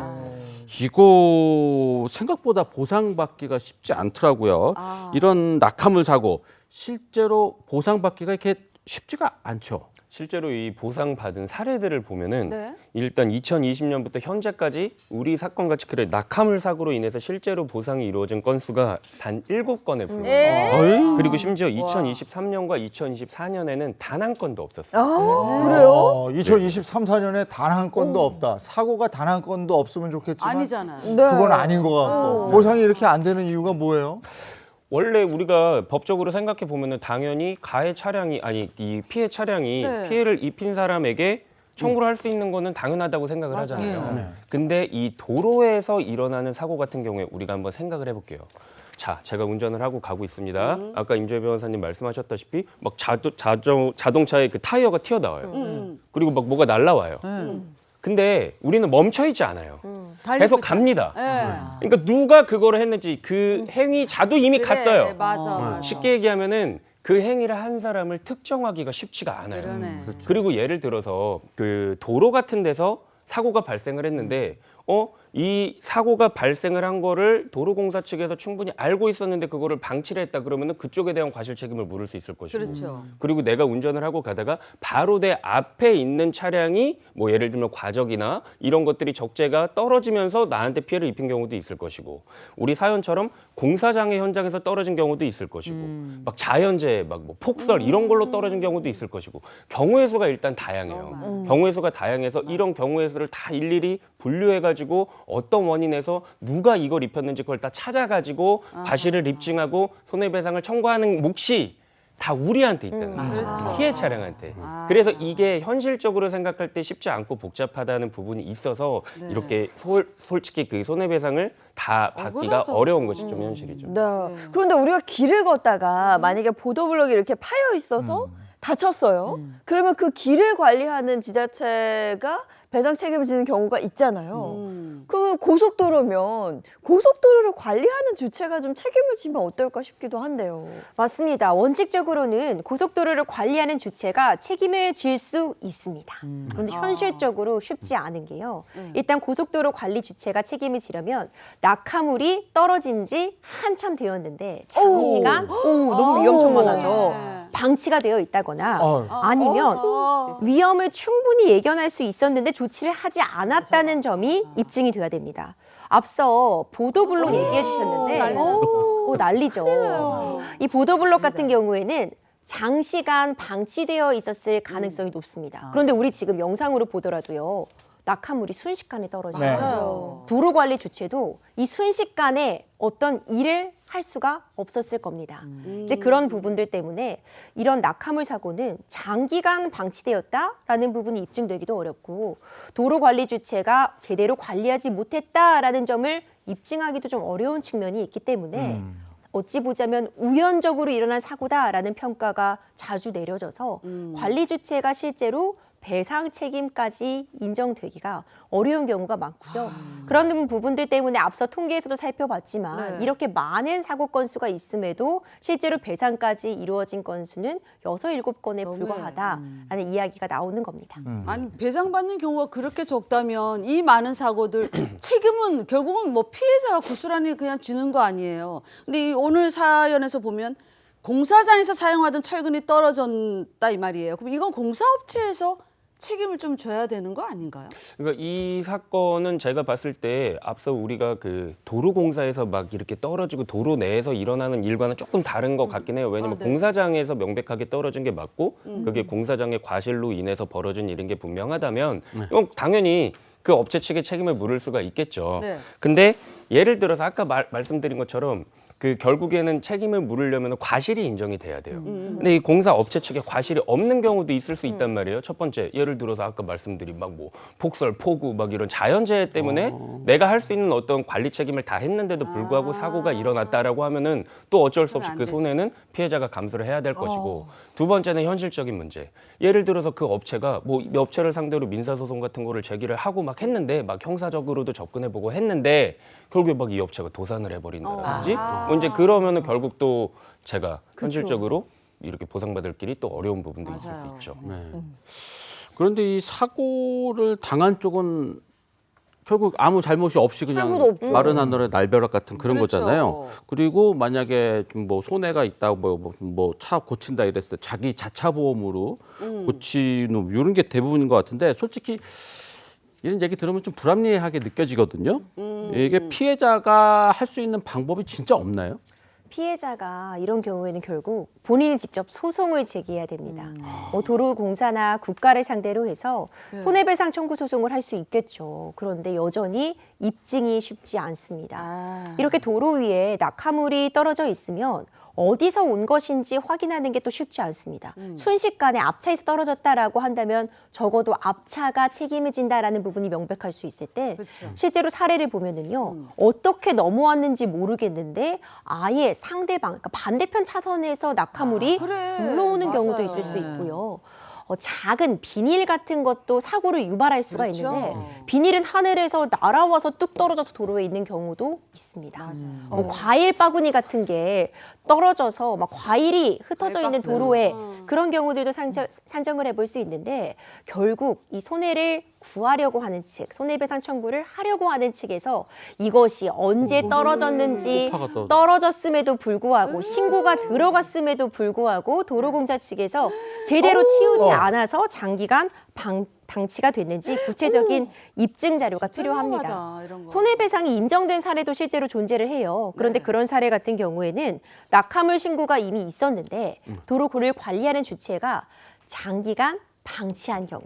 이거 생각보다 보상받기가 쉽지 않더라고요. 이런 낙하물 사고 실제로 보상받기가 이렇게 쉽지가 않죠. 실제로 이 보상받은 사례들을 보면은 일단 2020년부터 현재까지 우리 사건같이 그래 낙하물 사고로 인해서 실제로 보상이 이루어진 건수가 단 7건에 불과합니다. 그리고 심지어 2023년과 2024년에는 단 한 건도 없었어요. 그래요? 2023, 4년에 단 한 건도 없다. 사고가 단 한 건도 없으면 좋겠지만 아니잖아요. 그건 아닌 것 같고. 보상이 이렇게 안 되는 이유가 뭐예요? 원래 우리가 법적으로 생각해 보면은 당연히 가해 차량이 이 피해 차량이 피해를 입힌 사람에게 청구를 할 수 있는 거는 당연하다고 생각을 하잖아요. 근데 이 도로에서 일어나는 사고 같은 경우에 우리가 한번 생각을 해볼게요. 자, 제가 운전을 하고 가고 있습니다. 아까 임조혜 변호사님 말씀하셨다시피 막 자동차의 그 타이어가 튀어나와요. 그리고 막 뭐가 날라와요. 근데 우리는 멈춰 있지 않아요. 계속 갑니다. 그러니까 누가 그거를 했는지 그 행위자도 이미 갔어요. 맞아. 쉽게 얘기하면은 그 행위를 한 사람을 특정하기가 쉽지가 않아요. 그리고 예를 들어서 그 도로 같은 데서 사고가 발생을 했는데 이 사고가 발생을 한 거를 도로공사 측에서 충분히 알고 있었는데 그거를 방치를 했다 그러면은 그쪽에 대한 과실 책임을 물을 수 있을 것이고. 그리고 내가 운전을 하고 가다가 바로 내 앞에 있는 차량이 뭐 예를 들면 과적이나 이런 것들이 적재가 떨어지면서 나한테 피해를 입힌 경우도 있을 것이고. 우리 사연처럼 공사장의 현장에서 떨어진 경우도 있을 것이고. 막 자연재해, 막 뭐 폭설 이런 걸로 떨어진 경우도 있을 것이고. 경우의 수가 일단 다양해요. 경우의 수가 다양해서 이런 경우의 수를 다 일일이 분류해가지고 어떤 원인에서 누가 이걸 입혔는지 그걸 다 찾아가지고 과실을 입증하고 손해배상을 청구하는 몫이 다 우리한테 있다는 거예요. 피해 차량한테. 그래서 이게 현실적으로 생각할 때 쉽지 않고 복잡하다는 부분이 있어서 이렇게 솔직히 그 손해배상을 다 받기가 어려운 것이 좀 현실이죠. 그런데 우리가 길을 걷다가 만약에 보도블록이 이렇게 파여 있어서 다쳤어요. 그러면 그 길을 관리하는 지자체가 배상 책임을 지는 경우가 있잖아요. 그러면 고속도로면 고속도로를 관리하는 주체가 좀 책임을 지면 어떨까 싶기도 한데요. 맞습니다. 원칙적으로는 고속도로를 관리하는 주체가 책임을 질 수 있습니다. 그런데 현실적으로 쉽지 않은 게요. 일단 고속도로 관리 주체가 책임을 지려면 낙하물이 떨어진 지 한참 되었는데 장시간 너무 위험천만하죠. 방치가 되어 있다거나 아니면 위험을 충분히 예견할 수 있었는데 조치를 하지 않았다는 점이 입증이 돼야 됩니다. 앞서 보도블록 얘기해 주셨는데 난리죠. 이 보도블록 같은 경우에는 장시간 방치되어 있었을 가능성이 높습니다. 그런데 우리 지금 영상으로 보더라도요. 낙하물이 순식간에 떨어지죠. 도로관리 주체도 이 순식간에 어떤 일을 할 수가 없었을 겁니다. 이제 그런 부분들 때문에 이런 낙하물 사고는 장기간 방치되었다라는 부분이 입증되기도 어렵고 도로관리 주체가 제대로 관리하지 못했다라는 점을 입증하기도 좀 어려운 측면이 있기 때문에 어찌 보자면 우연적으로 일어난 사고다라는 평가가 자주 내려져서 관리 주체가 실제로 배상 책임까지 인정되기가 어려운 경우가 많고요. 그런 부분들 때문에 앞서 통계에서도 살펴봤지만 이렇게 많은 사고 건수가 있음에도 실제로 배상까지 이루어진 건수는 6, 7건에 불과하다라는 이야기가 나오는 겁니다. 아니 배상받는 경우가 그렇게 적다면 이 많은 사고들 책임은 결국은 뭐 피해자가 고스란히 그냥 지는 거 아니에요. 근데 이 오늘 사연에서 보면 공사장에서 사용하던 철근이 떨어졌다 이 말이에요. 그럼 이건 공사업체에서 책임을 좀 져야 되는 거 아닌가요? 그러니까 이 사건은 제가 봤을 때 앞서 우리가 그 도로공사에서 막 이렇게 떨어지고 도로 내에서 일어나는 일과는 조금 다른 것 같긴 해요. 왜냐면 네. 공사장에서 명백하게 떨어진 게 맞고 그게 공사장의 과실로 인해서 벌어진 일인 게 분명하다면 이건 당연히 그 업체 측의 책임을 물을 수가 있겠죠. 네. 근데 예를 들어서 아까 말씀드린 것처럼 그 결국에는 책임을 물으려면 과실이 인정이 돼야 돼요. 근데 이 공사 업체 측에 과실이 없는 경우도 있을 수 있단 말이에요. 첫 번째, 예를 들어서 아까 말씀드린 막 뭐 폭설, 폭우 막 이런 자연재해 때문에 내가 할 수 있는 어떤 관리 책임을 다 했는데도 불구하고 사고가 일어났다라고 하면은 또 어쩔 수 없이 그 손해는 피해자가 감수를 해야 될 것이고, 두 번째는 현실적인 문제. 예를 들어서 그 업체가 뭐 업체를 상대로 민사소송 같은 거를 제기를 하고 막 했는데 막 형사적으로도 접근해보고 했는데 결국에 막 이 업체가 도산을 해버린다든지 뭐 이제 그러면은 결국 또 제가 현실적으로 이렇게 보상받을 길이 또 어려운 부분도 있을 수 있죠. 네. 그런데 이 사고를 당한 쪽은 결국 아무 잘못이 없이 그냥 마른 하늘의 날벼락 같은 그런 거잖아요. 그리고 만약에 좀 뭐 손해가 있다, 뭐 차 고친다 이랬을 때 자기 자차 보험으로 고치는 이런 게 대부분인 것 같은데, 솔직히 이런 얘기 들으면 좀 불합리하게 느껴지거든요. 이게 피해자가 할 수 있는 방법이 진짜 없나요? 피해자가 이런 경우에는 결국 본인이 직접 소송을 제기해야 됩니다. 뭐 도로공사나 국가를 상대로 해서 손해배상 청구 소송을 할 수 있겠죠. 그런데 여전히 입증이 쉽지 않습니다. 이렇게 도로 위에 낙하물이 떨어져 있으면 어디서 온 것인지 확인하는 게 또 쉽지 않습니다. 순식간에 앞차에서 떨어졌다라고 한다면 적어도 앞차가 책임을 진다라는 부분이 명백할 수 있을 때, 실제로 사례를 보면은요, 어떻게 넘어왔는지 모르겠는데 아예 상대방, 그러니까 반대편 차선에서 낙하물이 굴러오는 경우도 있을 수 있고요. 작은 비닐 같은 것도 사고를 유발할 수가 있는데, 비닐은 하늘에서 날아와서 뚝 떨어져서 도로에 있는 경우도 있습니다. 과일 바구니 같은 게 떨어져서 막 과일이 흩어져 있는 도로에 그런 경우들도 산정을 해볼 수 있는데, 결국 이 손해를 구하려고 하는 측, 손해배상 청구를 하려고 하는 측에서 이것이 언제 떨어졌는지, 떨어졌음에도 불구하고 신고가 들어갔음에도 불구하고 도로공사 측에서 제대로 치우지 않아서 장기간 방치가 됐는지 구체적인 입증 자료가 필요합니다. 손해배상이 인정된 사례도 실제로 존재를 해요. 그런데 그런 사례 같은 경우에는 낙하물 신고가 이미 있었는데 도로를 관리하는 주체가 장기간 방치한 경우,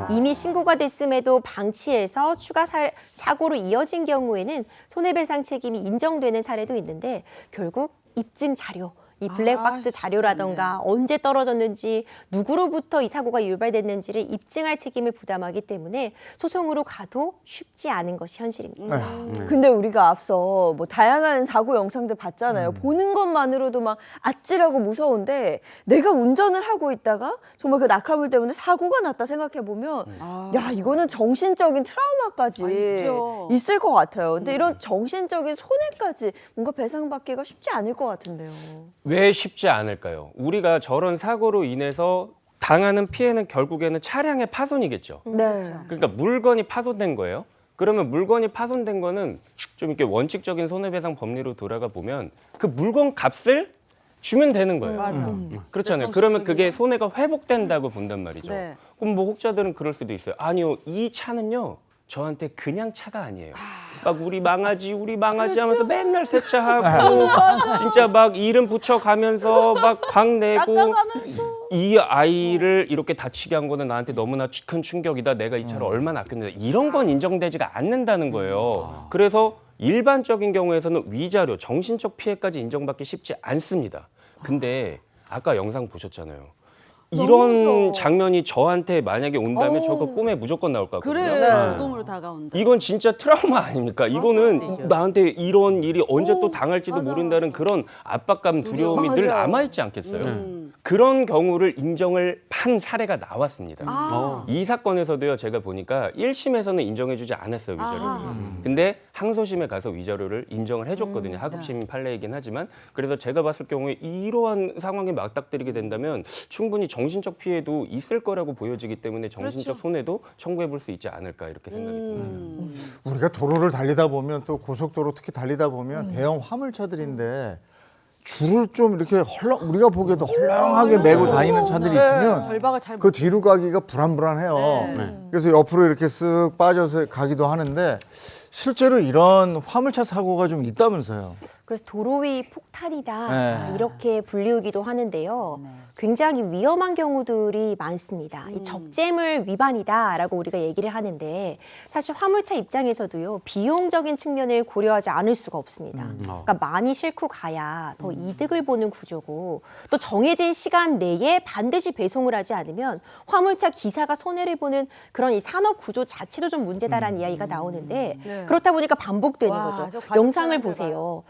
이미 신고가 됐음에도 방치해서 추가 사고로 이어진 경우에는 손해배상 책임이 인정되는 사례도 있는데, 결국 입증 자료, 이 블랙박스 자료라던가 언제 떨어졌는지, 누구로부터 이 사고가 유발됐는지를 입증할 책임을 부담하기 때문에 소송으로 가도 쉽지 않은 것이 현실입니다. 근데 우리가 앞서 뭐 다양한 사고 영상들 봤잖아요. 보는 것만으로도 막 아찔하고 무서운데, 내가 운전을 하고 있다가 정말 그 낙하물 때문에 사고가 났다 생각해 보면 야, 이거는 정신적인 트라우마까지 있을 것 같아요. 근데 이런 정신적인 손해까지 뭔가 배상받기가 쉽지 않을 것 같은데요. 왜 쉽지 않을까요? 우리가 저런 사고로 인해서 당하는 피해는 결국에는 차량의 파손이겠죠. 그러니까 물건이 파손된 거예요. 그러면 물건이 파손된 거는 좀 이렇게 원칙적인 손해배상 법리로 돌아가 보면 그 물건 값을 주면 되는 거예요. 그렇잖아요. 그러면 그게 손해가 회복된다고 본단 말이죠. 그럼 뭐 혹자들은 그럴 수도 있어요. 아니요, 이 차는요, 저한테 그냥 차가 아니에요. 막 우리 망아지 하면서 맨날 세차하고 진짜 막 이름 붙여가면서 막 광 내고, 이 아이를 이렇게 다치게 한 거는 나한테 너무나 큰 충격이다. 내가 이 차를 얼마나 아꼈는데, 이런 건 인정되지가 않는다는 거예요. 그래서 일반적인 경우에서는 위자료, 정신적 피해까지 인정받기 쉽지 않습니다. 근데 아까 영상 보셨잖아요. 이런 장면이 저한테 만약에 온다면 저거 꿈에 무조건 나올 것 같거든요. 죽음으로 다가온다. 이건 진짜 트라우마 아닙니까? 이거는 나한테 이런 일이 언제 또 당할지도 모른다는 그런 압박감, 두려움이 늘 남아있지 않겠어요? 그런 경우를 인정을 한 사례가 나왔습니다. 이 사건에서도요, 제가 보니까 1심에서는 인정해주지 않았어요, 위자료를. 근데 항소심에 가서 위자료를 인정을 해줬거든요. 하급심 판례이긴 하지만. 그래서 제가 봤을 경우에 이러한 상황에 맞닥뜨리게 된다면 충분히 정신적 피해도 있을 거라고 보여지기 때문에 정신적 손해도 청구해 볼 수 있지 않을까, 이렇게 생각이 듭니다. 우리가 도로를 달리다 보면, 또 고속도로 특히 달리다 보면 대형 화물차들인데 줄을 좀 이렇게 우리가 보기에도 헐렁하게 메고 다니는 차들이 있으면 결박을 잘 그 뒤로 가기가 불안불안해요. 그래서 옆으로 이렇게 쓱 빠져서 가기도 하는데 실제로 이런 화물차 사고가 좀 있다면서요. 그래서 도로 위 폭탄이다 네. 이렇게 불리우기도 하는데요. 굉장히 위험한 경우들이 많습니다. 이 적재물 위반이다라고 우리가 얘기를 하는데 사실 화물차 입장에서도요. 비용적인 측면을 고려하지 않을 수가 없습니다. 그러니까 많이 싣고 가야 더 이득을 보는 구조고 또 정해진 시간 내에 반드시 배송을 하지 않으면 화물차 기사가 손해를 보는 그런 이 산업 구조 자체도 좀 문제다라는 이야기가 나오는데 네. 그렇다 보니까 반복되는 와, 거죠. 저 과정 영상을 보세요.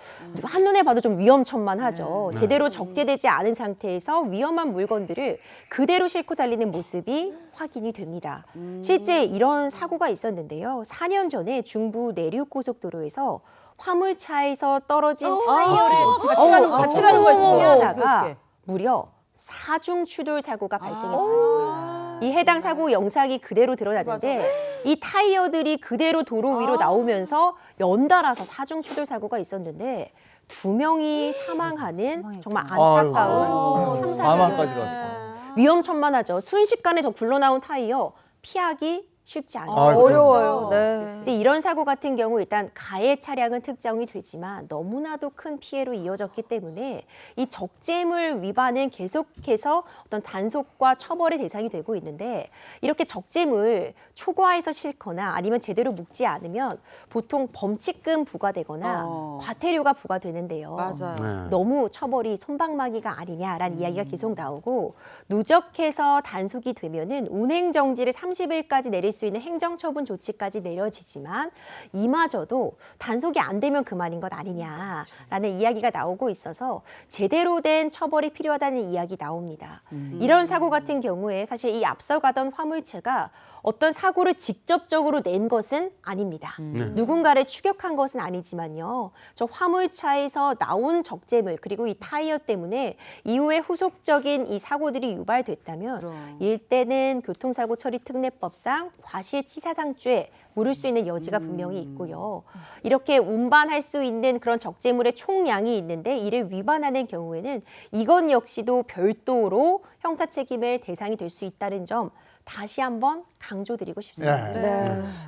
한눈에 봐도 좀 위험천만하죠. 네. 제대로 적재되지 않은 상태에서 위험한 물건들을 그대로 싣고 달리는 모습이 확인이 됩니다. 실제 이런 사고가 있었는데요. 4년 전에 중부 내륙고속도로에서 화물차에서 떨어진 타이어를 같이 가는 거야, 지금. 하다가 무려 4중 추돌 사고가 발생했어요. 이 해당 사고 영상이 그대로 드러났는데 이 타이어들이 그대로 도로 위로 나오면서 연달아서 4중 추돌 사고가 있었는데 2명이 사망하는 정말 안타까운 참사가 사망까지 일어났어요. 위험천만하죠. 순식간에 저 굴러나온 타이어 피하기 쉽지 않습니다. 어려워요. 네. 이제 이런 사고 같은 경우 일단 가해 차량은 특정이 되지만 너무나도 큰 피해로 이어졌기 때문에 이 적재물 위반은 계속해서 어떤 단속과 처벌의 대상이 되고 있는데 이렇게 적재물 초과해서 싣거나 아니면 제대로 묵지 않으면 보통 범칙금 부과되거나 과태료가 부과되는데요. 맞아요. 너무 처벌이 솜방망이가 아니냐라는 이야기가 계속 나오고 누적해서 단속이 되면은 운행 정지를 30일까지 내릴 수 있는 행정처분 조치까지 내려지지만 이마저도 단속이 안 되면 그만인 것 아니냐라는 이야기가 나오고 있어서 제대로 된 처벌이 필요하다는 이야기 나옵니다. 이런 사고 같은 경우에 사실 이 앞서가던 화물차가 어떤 사고를 직접적으로 낸 것은 아닙니다. 누군가를 추격한 것은 아니지만요. 저 화물차에서 나온 적재물 그리고 이 타이어 때문에 이후에 후속적인 이 사고들이 유발됐다면 일대는 교통사고 처리 특례법상 과실치사상죄 물을 수 있는 여지가 분명히 있고요. 이렇게 운반할 수 있는 그런 적재물의 총량이 있는데 이를 위반하는 경우에는 이건 역시도 별도로 형사 책임의 대상이 될 수 있다는 점 다시 한번 강조드리고 싶습니다.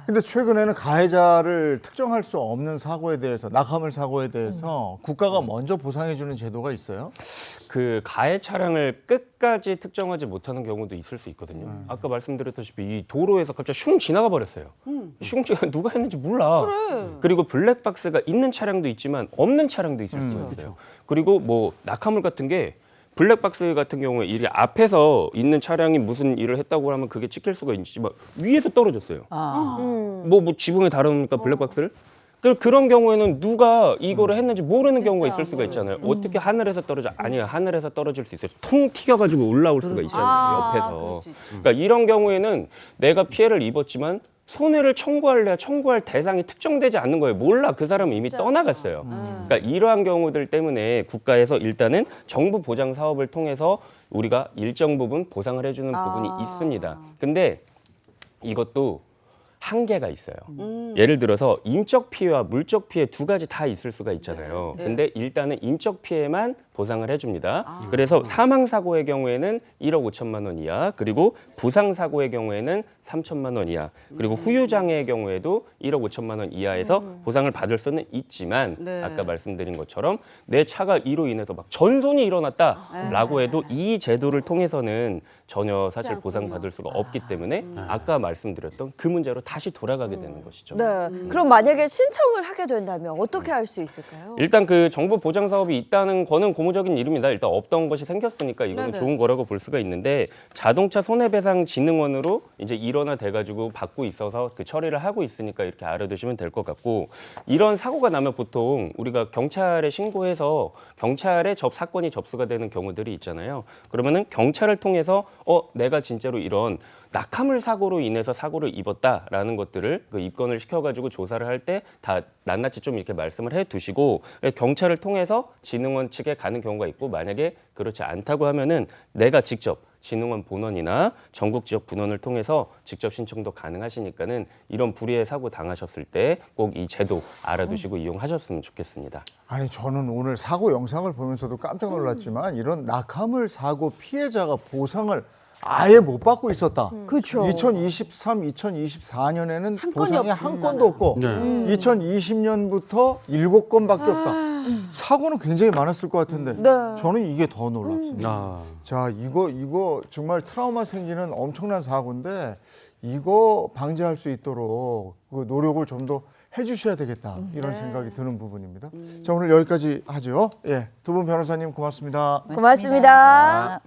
근데 최근에는 가해자를 특정할 수 없는 사고에 대해서 낙하물 사고에 대해서 국가가 먼저 보상해 주는 제도가 있어요? 그 가해 차량을 끝까지 특정하지 못하는 경우도 있을 수 있거든요. 아까 말씀드렸다시피 이 도로에서 갑자기 슝 지나가 버렸어요. 슝 지나가 누가 했는지 몰라. 그리고 블랙박스가 있는 차량도 있지만 없는 차량도 있을 수가 있어요. 그리고 뭐 낙하물 같은 게 블랙박스 같은 경우에 이게 앞에서 있는 차량이 무슨 일을 했다고 하면 그게 찍힐 수가 있지만 위에서 떨어졌어요. 뭐 지붕에 달아놓으니까 블랙박스를. 그런 경우에는 누가 이거를 했는지 모르는 경우가 있을 수가 있잖아요. 어떻게 하늘에서 떨어져? 아니요, 하늘에서 떨어질 수 있어요. 퉁 튀겨가지고 올라올 수가 있잖아요, 옆에서. 그러니까 이런 경우에는 내가 피해를 입었지만 손해를 청구할래야 청구할 대상이 특정되지 않는 거예요. 몰라, 그 사람은 이미 떠나갔어요. 그러니까 이러한 경우들 때문에 국가에서 일단은 정부 보장 사업을 통해서 우리가 일정 부분 보상을 해주는 부분이 있습니다. 근데 이것도 한계가 있어요. 예를 들어서 인적 피해와 물적 피해 두 가지 다 있을 수가 있잖아요. 근데 일단은 인적 피해만 보상을 해줍니다. 그래서 사망 사고의 경우에는 1억 5천만 원 이하, 그리고 부상 사고의 경우에는 3천만 원 이하, 그리고 후유 장애의 경우에도 1억 5천만 원 이하에서 보상을 받을 수는 있지만 아까 말씀드린 것처럼 내 차가 이로 인해서 막 전손이 일어났다라고 해도 이 제도를 통해서는 전혀 사실 보상받을 수가 없기 때문에 아까 말씀드렸던 그 문제로 다시 돌아가게 되는 것이죠. 네. 그럼 만약에 신청을 하게 된다면 어떻게 할 수 있을까요? 일단 그 정부 보장 사업이 있다는 거는 고무적인 이름이다. 일단 없던 것이 생겼으니까 이거는 좋은 거라고 볼 수가 있는데 자동차 손해배상진흥원으로 이제 일원화 돼가지고 받고 있어서 그 처리를 하고 있으니까 이렇게 알아두시면 될 것 같고 이런 사고가 나면 보통 우리가 경찰에 신고해서 경찰에 사건이 접수가 되는 경우들이 있잖아요. 그러면은 경찰을 통해서 내가 진짜로 이런 낙하물 사고로 인해서 사고를 입었다라는 것들을 그 입건을 시켜가지고 조사를 할 때 다 낱낱이 좀 이렇게 말씀을 해두시고 진흥원 측에 가는 경우가 있고 만약에 그렇지 않다고 하면은 내가 직접 진흥원 본원이나 전국 지역 분원을 통해서 직접 신청도 가능하시니까는 이런 불의의 사고 당하셨을 때 꼭 이 제도 알아두시고 이용하셨으면 좋겠습니다. 아니 저는 오늘 사고 영상을 보면서도 깜짝 놀랐지만 이런 낙하물 사고 피해자가 보상을 아예 못 받고 있었다. 그렇죠. 2023, 2024년에는 건이 보상이 한 건도 없고 네. 2020년부터 7건밖에 없다. 사고는 굉장히 많았을 것 같은데 네. 저는 이게 더 놀랍습니다. 아. 자, 이거 정말 트라우마 생기는 엄청난 사고인데 이거 방지할 수 있도록 그 노력을 좀 더 해주셔야 되겠다 이런 생각이 드는 부분입니다. 자, 오늘 여기까지 하죠. 예, 두 분 변호사님 고맙습니다. 고맙습니다.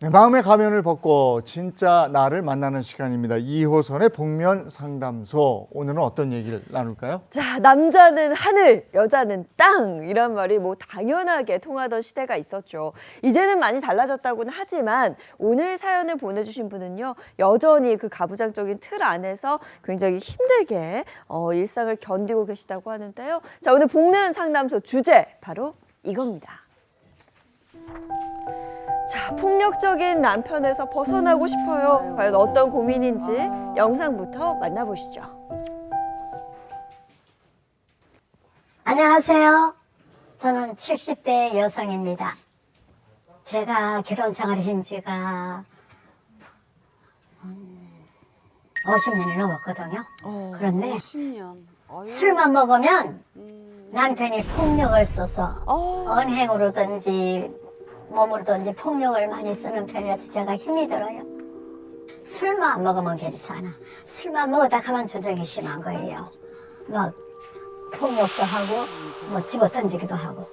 네, 마음의 가면을 벗고 진짜 나를 만나는 시간입니다. 2호선의 복면 상담소. 오늘은 어떤 얘기를 나눌까요? 자, 남자는 하늘, 여자는 땅 이런 말이 뭐 당연하게 통하던 시대가 있었죠. 이제는 많이 달라졌다고는 하지만 오늘 사연을 보내주신 분은요 여전히 그 가부장적인 틀 안에서 굉장히 힘들게 일상을 견디고 계시다고 하는데요. 자, 오늘 복면 상담소 주제 바로 이겁니다. 자, 폭력적인 남편에서 벗어나고 싶어요. 과연 어떤 고민인지 영상부터 만나보시죠. 안녕하세요. 저는 70대 여성입니다. 제가 결혼 생활을 한 지가 50년이 넘었거든요. 그런데 50년. 술만 먹으면 남편이 폭력을 써서 언행으로든지 몸으로든지 폭력을 많이 쓰는 편이라서 제가 힘이 들어요. 술만 안 먹으면 괜찮아. 술만 먹으다 가만 조정이 심한 거예요. 막 폭력도 하고 뭐 집어 던지기도 하고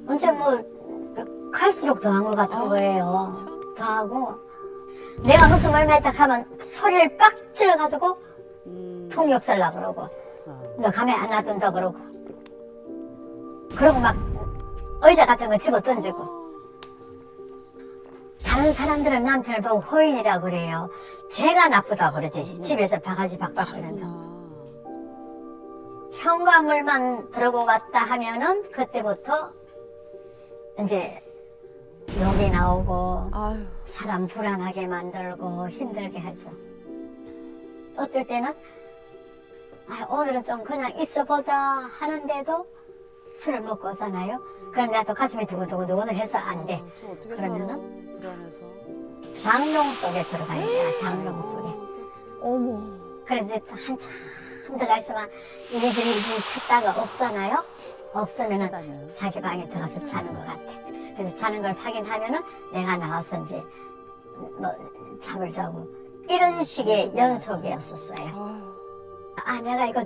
언제 뭐 갈수록 더한 것 같은 거예요. 더하고 내가 무슨 말만 했다 하면 소리를 빡 질러가지고 폭력 쓸라 그러고 너 가만히 안 놔둔다 그러고 그러고 막 의자 같은 거 집어 던지고 다른 사람들은 남편을 보고 호인이라고 그래요. 제가 나쁘다고 그러지. 집에서 바가지 박박 거린다. 현관물만 들고 왔다 하면은 그때부터 이제 욕이 나오고 사람 불안하게 만들고 힘들게 하죠. 어떨 때는 오늘은 좀 그냥 있어보자 하는데도 술을 먹고 오잖아요. 그럼 나도 가슴이 두근두근 해서 안 돼. 그러면은 불안해서. 장롱 속에 들어가야 돼. 장롱 속에. 어머. 그래서 이제 한참 들어가 있으면 이리저리 찾다가 없잖아요. 없으면은 자기 방에 들어가서 자는 것 같아. 그래서 자는 걸 확인하면은 내가 나와서 이제 뭐 잠을 자고 이런 식의 연속이었었어요. 아, 내가 이거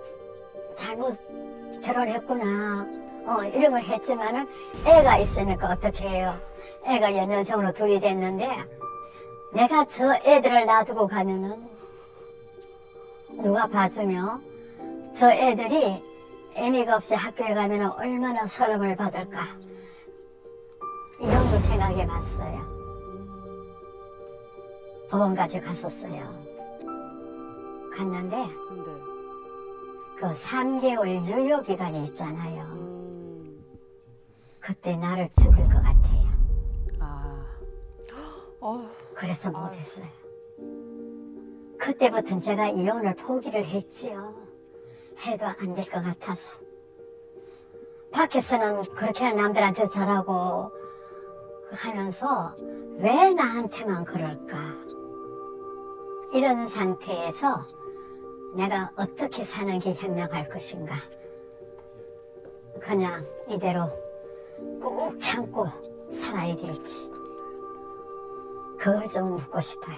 잘못 결혼했구나. 이런 걸 했지만은 애가 있으니까 어떻게 해요? 애가 연년생으로 둘이 됐는데 내가 저 애들을 놔두고 가면은 누가 봐주며 저 애들이 애미가 없이 학교에 가면은 얼마나 서름을 받을까 이런 걸 생각해 봤어요. 법원까지 갔었어요. 갔는데 그 3개월 유효 기간이 있잖아요. 그때 나를 죽일 것 같아요. 그래서 못했어요. 그때부터는 제가 이혼을 포기를 했지요. 해도 안 될 것 같아서. 밖에서는 그렇게 남들한테 잘하고 하면서 왜 나한테만 그럴까? 이런 상태에서 내가 어떻게 사는 게 현명할 것인가? 그냥 이대로 꾹 참고 살아야 될지 그걸 좀 묻고 싶어요.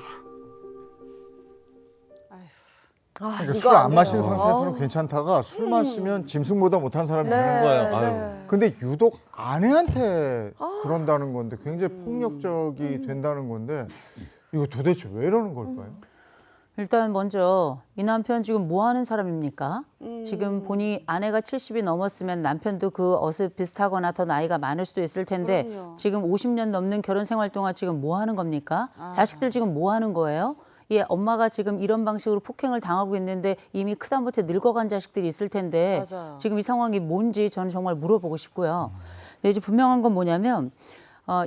그러니까 술 안 마시는 상태에서는 괜찮다가 술 마시면 짐승보다 못한 사람이 되는 거예요. 아유. 근데 유독 아내한테 그런다는 건데 굉장히 폭력적이 된다는 건데 이거 도대체 왜 이러는 걸까요? 일단 먼저 이 남편 지금 뭐 하는 사람입니까? 지금 보니 아내가 70이 넘었으면 남편도 그 어슷 비슷하거나 더 나이가 많을 수도 있을 텐데 지금 50년 넘는 결혼 생활 동안 지금 뭐 하는 겁니까? 자식들 지금 뭐 하는 거예요? 예, 엄마가 지금 이런 방식으로 폭행을 당하고 있는데 이미 크다못해 늙어간 자식들이 있을 텐데 맞아요. 지금 이 상황이 뭔지 저는 정말 물어보고 싶고요. 근데 이제 분명한 건 뭐냐면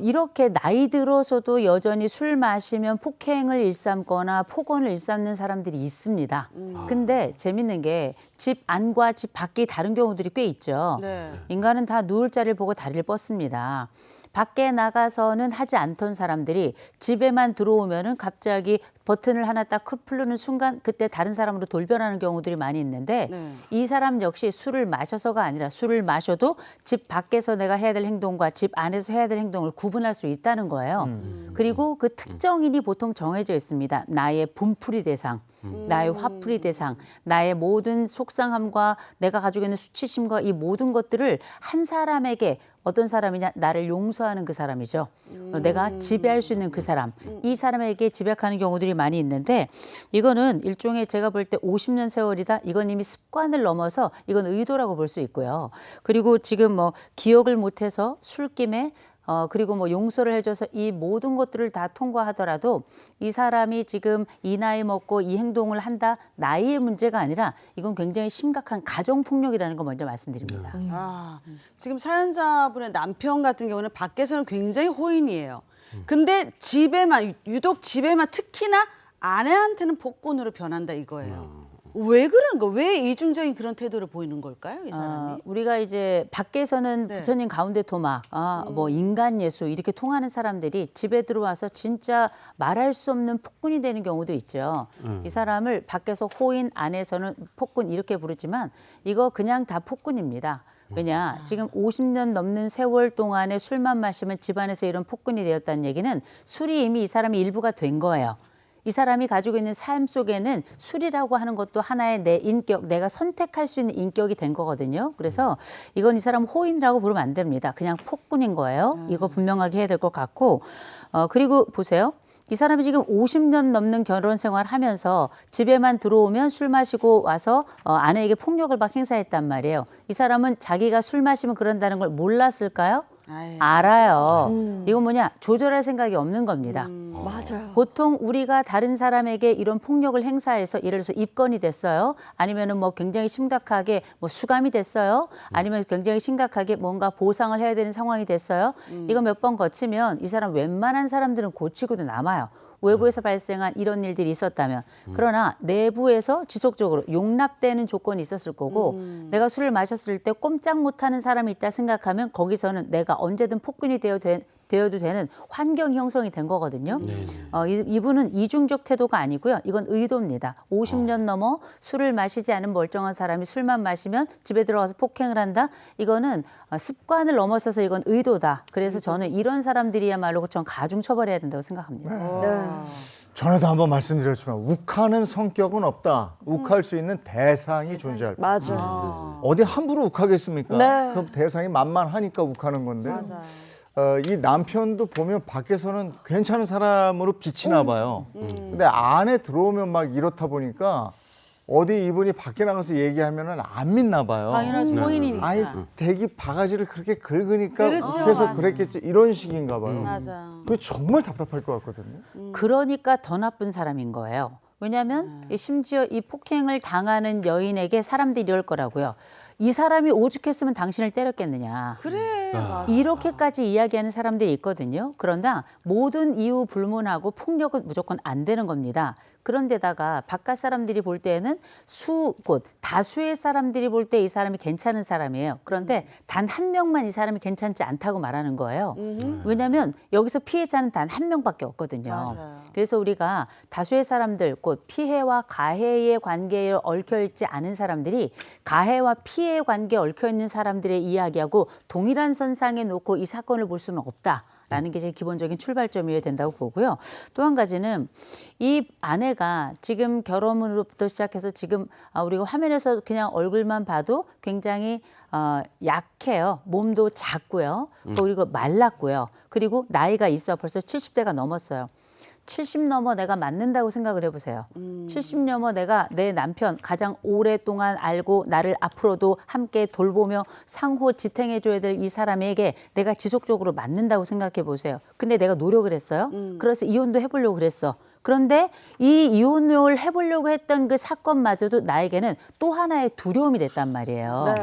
이렇게 나이 들어서도 여전히 술 마시면 폭행을 일삼거나 폭언을 일삼는 사람들이 있습니다. 근데 재밌는 게 집 안과 집 밖이 다른 경우들이 꽤 있죠. 네. 인간은 다 누울 자리를 보고 다리를 뻗습니다. 밖에 나가서는 하지 않던 사람들이 집에만 들어오면은 갑자기 버튼을 하나 딱 풀르는 순간 그때 다른 사람으로 돌변하는 경우들이 많이 있는데 네. 이 사람 역시 술을 마셔서가 아니라 술을 마셔도 집 밖에서 내가 해야 될 행동과 집 안에서 해야 될 행동을 구분할 수 있다는 거예요. 그리고 그 특정인이 보통 정해져 있습니다. 나의 분풀이 대상. 나의 화풀이 대상, 나의 모든 속상함과 내가 가지고 있는 수치심과 이 모든 것들을 한 사람에게 어떤 사람이냐 나를 용서하는 그 사람이죠. 내가 지배할 수 있는 그 사람. 이 사람에게 지배하는 경우들이 많이 있는데 이거는 일종의 제가 볼 때 50년 세월이다. 이건 이미 습관을 넘어서 이건 의도라고 볼 수 있고요. 그리고 지금 뭐 기억을 못해서 술김에 그리고 뭐 용서를 해줘서 이 모든 것들을 다 통과하더라도 이 사람이 지금 이 나이 먹고 이 행동을 한다 나이의 문제가 아니라 이건 굉장히 심각한 가정폭력이라는 거 먼저 말씀드립니다. 아, 지금 사연자분의 남편 같은 경우는 밖에서는 굉장히 호인이에요. 근데 집에만 유독 집에만 특히나 아내한테는 폭군으로 변한다 이거예요. 왜 그런 거? 왜 이중적인 그런 태도를 보이는 걸까요, 이 사람이? 우리가 이제 밖에서는 네. 부처님 가운데 토막, 뭐 인간 예수 이렇게 통하는 사람들이 집에 들어와서 진짜 말할 수 없는 폭군이 되는 경우도 있죠. 이 사람을 밖에서 호인, 안에서는 폭군 이렇게 부르지만 이거 그냥 다 폭군입니다. 왜냐, 지금 50년 넘는 세월 동안에 술만 마시면 집안에서 이런 폭군이 되었다는 얘기는 술이 이미 이 사람의 일부가 된 거예요. 이 사람이 가지고 있는 삶 속에는 술이라고 하는 것도 하나의 내 인격, 내가 선택할 수 있는 인격이 된 거거든요. 그래서 이건 이 사람 호인이라고 부르면 안 됩니다. 그냥 폭군인 거예요. 이거 분명하게 해야 될 것 같고 그리고 보세요. 이 사람이 지금 50년 넘는 결혼 생활 하면서 집에만 들어오면 술 마시고 와서 아내에게 폭력을 막 행사했단 말이에요. 이 사람은 자기가 술 마시면 그런다는 걸 몰랐을까요? 알아요. 이건 뭐냐? 조절할 생각이 없는 겁니다. 맞아요. 보통 우리가 다른 사람에게 이런 폭력을 행사해서 예를 들어서 입건이 됐어요. 아니면은 뭐 굉장히 심각하게 뭐 수감이 됐어요. 아니면 굉장히 심각하게 뭔가 보상을 해야 되는 상황이 됐어요. 이거 몇 번 거치면 이 사람 웬만한 사람들은 고치고도 남아요. 외부에서 발생한 이런 일들이 있었다면 그러나 내부에서 지속적으로 용납되는 조건이 있었을 거고 내가 술을 마셨을 때 꼼짝 못하는 사람이 있다 생각하면 거기서는 내가 언제든 폭군이 되어도 되는 환경 형성이 된 거거든요. 이분은 이중적 태도가 아니고요. 이건 의도입니다. 50년 넘어 술을 마시지 않은 멀쩡한 사람이 술만 마시면 집에 들어가서 폭행을 한다. 이거는 습관을 넘어서서 이건 의도다. 그래서 저는 이런 사람들이야말로 전 가중 처벌해야 된다고 생각합니다. 전에도 한번 말씀드렸지만 욱하는 성격은 없다. 욱할 수 있는 대상이 존재할 뿐. 맞아요. 어디 함부로 욱하겠습니까? 네. 그럼 대상이 만만하니까 욱하는 건데. 이 남편도 보면 밖에서는 괜찮은 사람으로 비치나 봐요. 근데 안에 들어오면 막 이렇다 보니까 어디 이분이 밖에 나가서 얘기하면은 안 믿나 봐요. 당연하지, 호인이니까. 아이 대기 바가지를 그렇게 긁으니까 그렇죠. 그래서 맞아. 그랬겠지 이런 식인가 봐요. 맞아. 그게 정말 답답할 것 같거든요. 그러니까 더 나쁜 사람인 거예요. 왜냐하면 심지어 이 폭행을 당하는 여인에게 사람들이 이럴 거라고요. 이 사람이 오죽했으면 당신을 때렸겠느냐. 그래, 맞아. 이렇게까지 이야기하는 사람들이 있거든요. 그러나 모든 이유 불문하고 폭력은 무조건 안 되는 겁니다. 그런데다가 바깥 사람들이 볼 때는 다수의 사람들이 볼 때 이 사람이 괜찮은 사람이에요. 그런데 단 한 명만 이 사람이 괜찮지 않다고 말하는 거예요. 왜냐하면 여기서 피해자는 단 한 명밖에 없거든요. 맞아요. 그래서 우리가 다수의 사람들, 곧 피해와 가해의 관계에 얽혀있지 않은 사람들이 가해와 피해의 관계에 얽혀있는 사람들의 이야기하고 동일한 선상에 놓고 이 사건을 볼 수는 없다. 라는 게 제 기본적인 출발점이어야 된다고 보고요. 또 한 가지는 이 아내가 지금 결혼으로부터 시작해서 지금 우리가 화면에서 그냥 얼굴만 봐도 굉장히 약해요. 몸도 작고요. 그리고 말랐고요. 그리고 나이가 있어 벌써 70대가 넘었어요. 70 넘어 내가 맞는다고 생각을 해보세요. 70 넘어 내가 내 남편 가장 오랫동안 알고 나를 앞으로도 함께 돌보며 상호 지탱해줘야 될 이 사람에게 내가 지속적으로 맞는다고 생각해 보세요. 근데 내가 노력을 했어요. 그래서 이혼도 해보려고 그랬어. 그런데 이 이혼을 해보려고 했던 그 사건마저도 나에게는 또 하나의 두려움이 됐단 말이에요.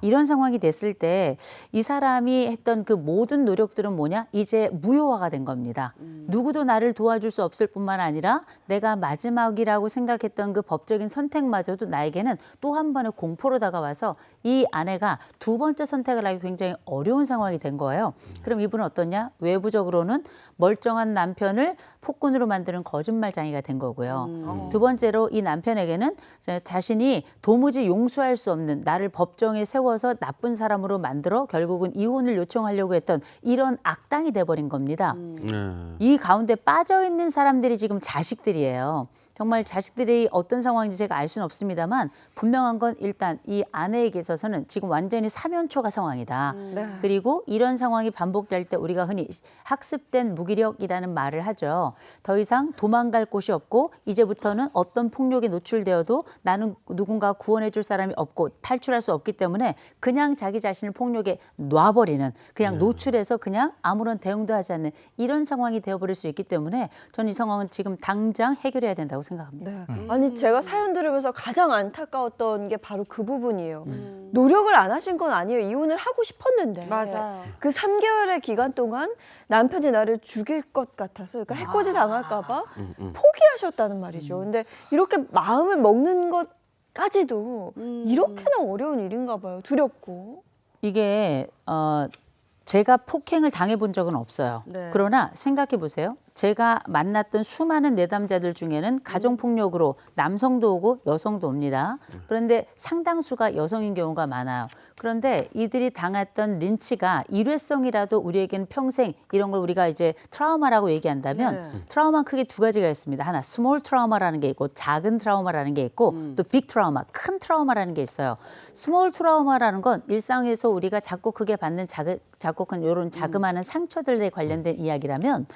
이런 상황이 됐을 때 이 사람이 했던 그 모든 노력들은 뭐냐? 이제 무효화가 된 겁니다. 누구도 나를 도와줄 수 없을 뿐만 아니라 내가 마지막이라고 생각했던 그 법적인 선택마저도 나에게는 또 한 번의 공포로 다가와서 이 아내가 두 번째 선택을 하기 굉장히 어려운 상황이 된 거예요. 그럼 이분은 어떠냐? 외부적으로는 멀쩡한 남편을 폭군으로 만드는 거짓말장이가 된 거고요. 두 번째로 이 남편에게는 자신이 도무지 용서할 수 없는 나를 법정에 세워서 나쁜 사람으로 만들어 결국은 이혼을 요청하려고 했던 이런 악당이 돼버린 겁니다. 이 가운데 빠져있는 사람들이 지금 자식들이에요. 정말 자식들이 어떤 상황인지 제가 알 수는 없습니다만 분명한 건 일단 이 아내에게 있어서는 지금 완전히 사면초가 상황이다. 그리고 이런 상황이 반복될 때 우리가 흔히 학습된 무기력이라는 말을 하죠. 더 이상 도망갈 곳이 없고 이제부터는 어떤 폭력에 노출되어도 나는 누군가 구원해 줄 사람이 없고 탈출할 수 없기 때문에 그냥 자기 자신을 폭력에 놔버리는 그냥 노출해서 그냥 아무런 대응도 하지 않는 이런 상황이 되어버릴 수 있기 때문에 저는 이 상황은 지금 당장 해결해야 된다고 생각합니다. 아니 제가 사연 들으면서 가장 안타까웠던 게 바로 그 부분이에요. 노력을 안 하신 건 아니에요. 이혼을 하고 싶었는데. 맞아요. 그 3개월의 기간 동안 남편이 나를 죽일 것 같아서 그러니까 해코지 당할까 봐 포기하셨다는 말이죠. 근데 이렇게 마음을 먹는 것까지도 이렇게나 어려운 일인가 봐요. 두렵고. 이게 제가 폭행을 당해본 적은 없어요. 그러나 생각해 보세요. 제가 만났던 수많은 내담자들 중에는 가정폭력으로 남성도 오고 여성도 옵니다. 그런데 상당수가 여성인 경우가 많아요. 그런데 이들이 당했던 린치가 일회성이라도 우리에게는 평생 이런 걸 우리가 이제 트라우마라고 얘기한다면 트라우마는 크게 두 가지가 있습니다. 하나 스몰 트라우마라는 게 있고 작은 트라우마라는 게 있고 또 빅 트라우마, 큰 트라우마라는 게 있어요. 스몰 트라우마라는 건 일상에서 우리가 작고 크게 받는 작고 큰 이런 자그마한 상처들에 관련된 이야기라면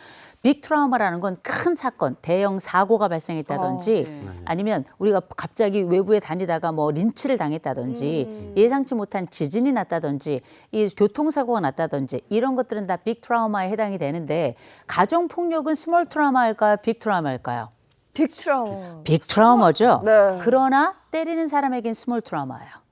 빅 트라우마라는 건 큰 사건, 대형 사고가 발생했다든지 아니면 우리가 갑자기 외부에 다니다가 뭐 린치를 당했다든지 예상치 못한 지진이 났다든지 이 교통사고가 났다든지 이런 것들은 다 빅 트라우마에 해당이 되는데 가정폭력은 스몰 트라우마일까요? 빅 트라우마일까요? 빅 트라우마. 빅 트라우마죠. 네. 그러나 때리는 사람에겐 스몰 트라우마예요.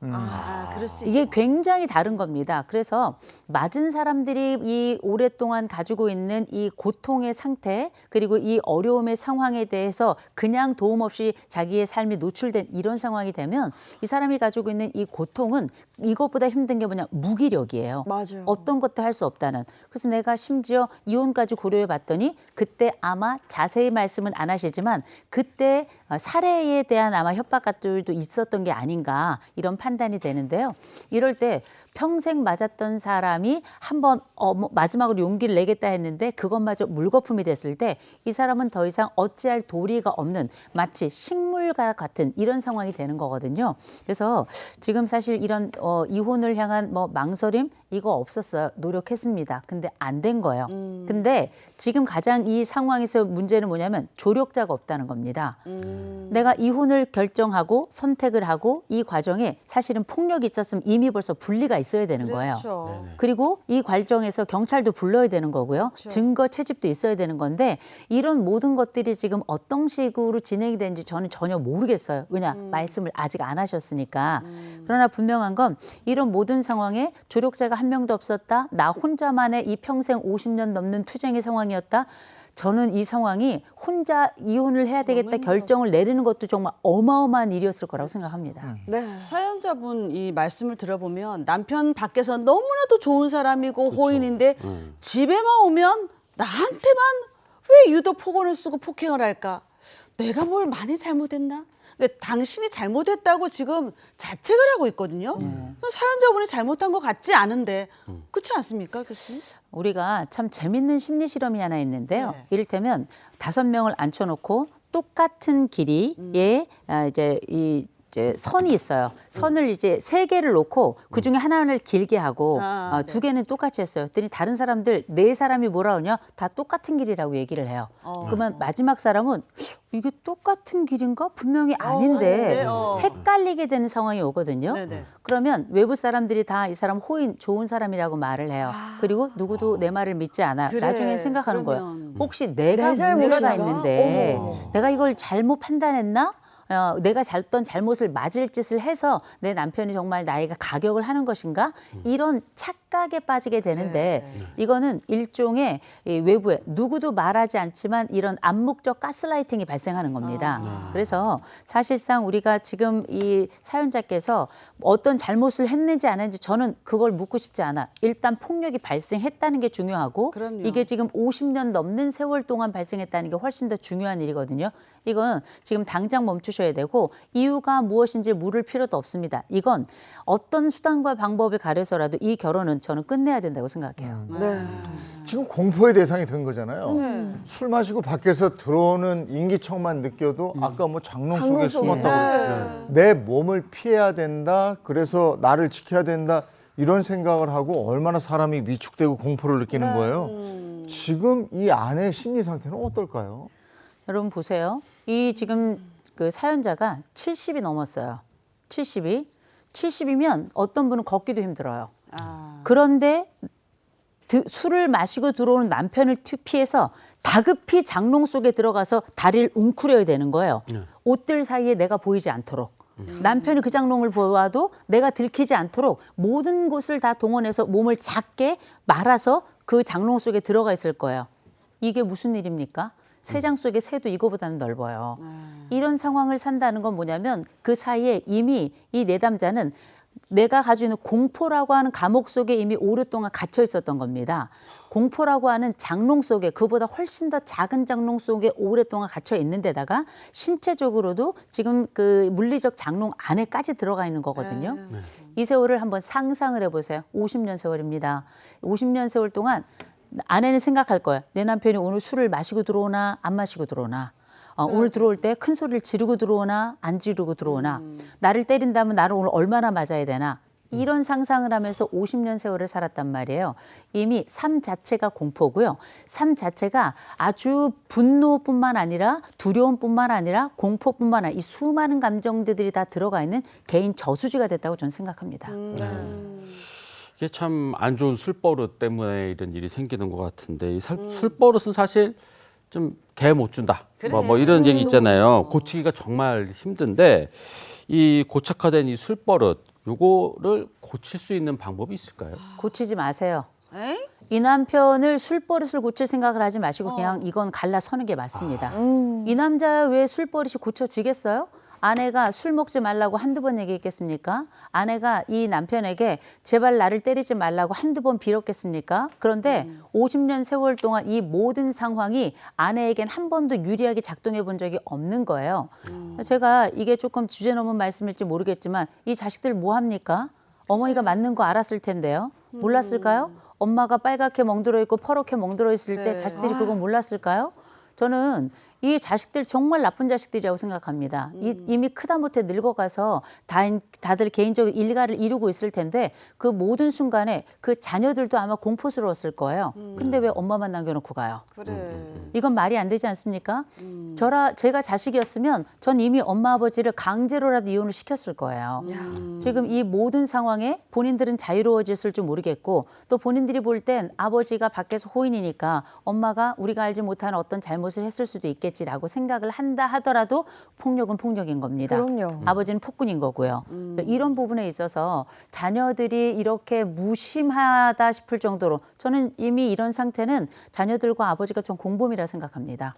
그럴 수 이게 굉장히 다른 겁니다. 그래서 맞은 사람들이 이 오랫동안 가지고 있는 이 고통의 상태 그리고 이 어려움의 상황에 대해서 그냥 도움 없이 자기의 삶이 노출된 이런 상황이 되면 이 사람이 가지고 있는 이 고통은 이것보다 힘든 게 뭐냐 무기력이에요. 맞아요. 어떤 것도 할 수 없다는. 그래서 내가 심지어 이혼까지 고려해 봤더니 그때 아마 자세히 말씀은 안 하시지만 그때 살해에 대한 아마 협박들도 있었던 게 아닌가 이런 판단이 되는데요. 이럴 때 평생 맞았던 사람이 한번 마지막으로 용기를 내겠다 했는데 그것마저 물거품이 됐을 때 이 사람은 더 이상 어찌할 도리가 없는 마치 식물과 같은 이런 상황이 되는 거거든요. 그래서 지금 사실 이런 이혼을 향한 뭐 망설임 이거 없었어요. 노력했습니다. 근데 안 된 거예요. 근데 지금 가장 이 상황에서 문제는 뭐냐면 조력자가 없다는 겁니다. 내가 이혼을 결정하고 선택을 하고 이 과정에 사실은 폭력이 있었으면 이미 벌써 분리가 있어야 되는 거예요. 그리고 이 과정에서 경찰도 불러야 되는 거고요. 증거 채집도 있어야 되는 건데 이런 모든 것들이 지금 어떤 식으로 진행이 되는지 저는 전혀 모르겠어요. 왜냐 말씀을 아직 안 하셨으니까. 그러나 분명한 건 이런 모든 상황에 조력자가 한 명도 없었다. 나 혼자만의 이 평생 50년 넘는 투쟁의 상황이었다. 저는 이 상황이 혼자 이혼을 해야 되겠다 결정을 내리는 것도 정말 어마어마한 일이었을 거라고 생각합니다. 사연자분 이 말씀을 들어보면 남편 밖에서 너무나도 좋은 사람이고 호인인데 집에만 오면 나한테만 왜 유독 폭언을 쓰고 폭행을 할까? 내가 뭘 많이 잘못했나? 그러니까 당신이 잘못했다고 지금 자책을 하고 있거든요. 사연자분이 잘못한 것 같지 않은데 그렇지 않습니까, 교수님? 우리가 참 재밌는 심리 실험이 하나 있는데요. 이를테면 5명을 앉혀놓고 똑같은 길이의 이제 이 이제 선이 있어요. 선을 이제 3개를 놓고 그 중에 하나를 길게 하고 아, 2개는 똑같이 했어요. 그랬더니 다른 사람들 4사람이 뭐라 그러냐? 다 똑같은 길이라고 얘기를 해요. 그러면 마지막 사람은 이게 똑같은 길인가? 분명히 아닌데 헷갈리게 되는 상황이 오거든요. 네네. 그러면 외부 사람들이 다 이 사람 호인 좋은 사람이라고 말을 해요. 그리고 누구도 내 말을 믿지 않아. 그래, 나중에 생각하는 거예요. 혹시 내가 내 잘못이 문제가 내가? 있는데 내가 이걸 잘못 판단했나? 내가 어떤 잘못을 맞을 짓을 해서 내 남편이 정말 나에게 가격을 하는 것인가? 이런 착각에 빠지게 되는데 이거는 일종의 이 외부에 누구도 말하지 않지만 이런 암묵적 가스라이팅이 발생하는 겁니다. 그래서 사실상 우리가 지금 이 사연자께서 어떤 잘못을 했는지 안 했는지 저는 그걸 묻고 싶지 않아. 일단 폭력이 발생했다는 게 중요하고 그럼요. 이게 지금 50년 넘는 세월 동안 발생했다는 게 훨씬 더 중요한 일이거든요. 이거는 지금 당장 멈추셔야 되고 이유가 무엇인지 물을 필요도 없습니다. 이건 어떤 수단과 방법을 가려서라도 이 결혼은 저는 끝내야 된다고 생각해요. 지금 공포의 대상이 된 거잖아요. 술 마시고 밖에서 들어오는 인기척만 느껴도 아까 뭐 장롱 속에 숨었다고 내 몸을 피해야 된다. 그래서 나를 지켜야 된다. 이런 생각을 하고 얼마나 사람이 위축되고 공포를 느끼는 거예요. 지금 이 아내의 심리 상태는 어떨까요? 여러분 보세요. 이 지금 그 사연자가 70이 넘었어요. 70이면 어떤 분은 걷기도 힘들어요. 그런데 술을 마시고 들어오는 남편을 피해서 다급히 장롱 속에 들어가서 다리를 웅크려야 되는 거예요. 옷들 사이에 내가 보이지 않도록. 남편이 그 장롱을 보아도 내가 들키지 않도록 모든 곳을 다 동원해서 몸을 작게 말아서 그 장롱 속에 들어가 있을 거예요. 이게 무슨 일입니까? 새장 속의 새도 이거보다는 넓어요. 이런 상황을 산다는 건 뭐냐면 그 사이에 이미 이 내담자는 내가 가지고 있는 공포라고 하는 감옥 속에 이미 오랫동안 갇혀 있었던 겁니다. 공포라고 하는 장롱 속에 그보다 훨씬 더 작은 장롱 속에 오랫동안 갇혀 있는 데다가 신체적으로도 지금 그 물리적 장롱 안에까지 들어가 있는 거거든요. 이 세월을 한번 상상을 해보세요. 50년 세월입니다. 50년 세월 동안 아내는 생각할 거예요. 내 남편이 오늘 술을 마시고 들어오나 안 마시고 들어오나. 오늘 들어올 때 큰 소리를 지르고 들어오나 안 지르고 들어오나. 나를 때린다면 나를 오늘 얼마나 맞아야 되나. 이런 상상을 하면서 50년 세월을 살았단 말이에요. 이미 삶 자체가 공포고요. 삶 자체가 아주 분노뿐만 아니라 두려움뿐만 아니라 공포뿐만 아니라 이 수많은 감정들이 다 들어가 있는 개인 저수지가 됐다고 저는 생각합니다. 이게 참 안 좋은 술버릇 때문에 이런 일이 생기는 것 같은데 이 술버릇은 사실 좀 개 못 준다. 뭐 이런 얘기 있잖아요. 고치기가 정말 힘든데 이 고착화된 이 술버릇 요거를 고칠 수 있는 방법이 있을까요? 고치지 마세요. 이 남편을 술버릇을 고칠 생각을 하지 마시고 그냥 이건 갈라서는 게 맞습니다. 이 남자 왜 술버릇이 고쳐지겠어요? 아내가 술 먹지 말라고 한두 번 얘기했겠습니까? 아내가 이 남편에게 제발 나를 때리지 말라고 한두 번 빌었겠습니까? 그런데 50년 세월 동안 이 모든 상황이 아내에겐 한 번도 유리하게 작동해 본 적이 없는 거예요. 제가 이게 조금 주제 넘은 말씀일지 모르겠지만 이 자식들 뭐 합니까? 어머니가 맞는 거 알았을 텐데요. 몰랐을까요? 엄마가 빨갛게 멍들어 있고 퍼렇게 멍들어 있을 때 자식들이 그거 몰랐을까요? 저는 이 자식들 정말 나쁜 자식들이라고 생각합니다. 이미 크다 못해 늙어가서 다들 개인적인 일가를 이루고 있을 텐데 그 모든 순간에 그 자녀들도 아마 공포스러웠을 거예요. 근데 왜 엄마만 남겨놓고 가요? 이건 말이 안 되지 않습니까? 제가 자식이었으면 전 이미 엄마 아버지를 강제로라도 이혼을 시켰을 거예요. 지금 이 모든 상황에 본인들은 자유로워졌을 줄 모르겠고 또 본인들이 볼 땐 아버지가 밖에서 호인이니까 엄마가 우리가 알지 못하는 어떤 잘못을 했을 수도 있겠지라고 생각을 한다 하더라도 폭력은 폭력인 겁니다. 그럼요. 아버지는 폭군인 거고요. 이런 부분에 있어서 자녀들이 이렇게 무심하다 싶을 정도로 저는 이미 이런 상태는 자녀들과 아버지가 좀 공범이라 생각합니다.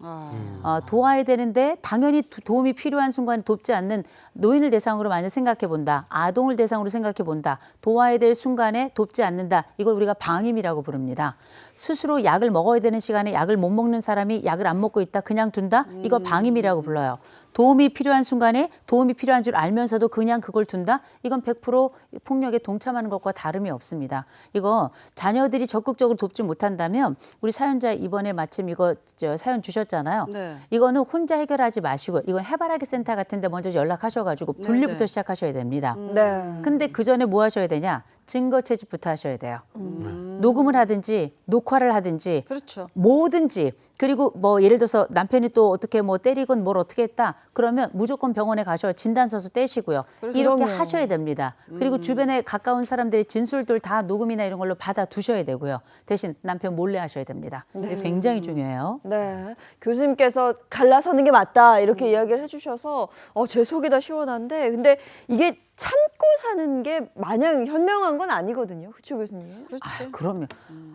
도와야 되는데 당연히 도움이 필요한 순간에 돕지 않는 노인을 대상으로 만약 생각해 본다. 아동을 대상으로 생각해 본다. 도와야 될 순간에 돕지 않는다. 이걸 우리가 방임이라고 부릅니다. 스스로 약을 먹어야 되는 시간에 약을 못 먹는 사람이 약을 안 먹고 있다. 그냥 두는 둔다? 이거 방임이라고 불러요. 도움이 필요한 순간에 도움이 필요한 줄 알면서도 그냥 그걸 둔다? 이건 100% 폭력에 동참하는 것과 다름이 없습니다. 이거 자녀들이 적극적으로 돕지 못한다면 우리 사연자 이번에 마침 이거 사연 주셨잖아요. 네. 이거는 혼자 해결하지 마시고 이건 해바라기 센터 같은 데 먼저 연락하셔가지고 분리부터 네네. 시작하셔야 됩니다. 네. 근데 그 전에 뭐 하셔야 되냐? 증거 채집부터 하셔야 돼요. 녹음을 하든지 녹화를 하든지 그렇죠. 뭐든지 그리고 뭐 예를 들어서 남편이 또 어떻게 뭐 때리건 뭘 어떻게 했다 그러면 무조건 병원에 가셔 진단서도 떼시고요. 그렇죠. 이렇게 그럼요. 하셔야 됩니다. 그리고 주변에 가까운 사람들의 진술들 다 녹음이나 이런 걸로 받아 두셔야 되고요. 대신 남편 몰래 하셔야 됩니다. 이게 굉장히 중요해요. 네. 교수님께서 갈라서는 게 맞다 이렇게 이야기를 해주셔서 제 속이 다 시원한데 근데 이게 참고 사는 게 마냥 현명한 건 아니거든요. 그렇죠, 교수님? 아, 그럼요.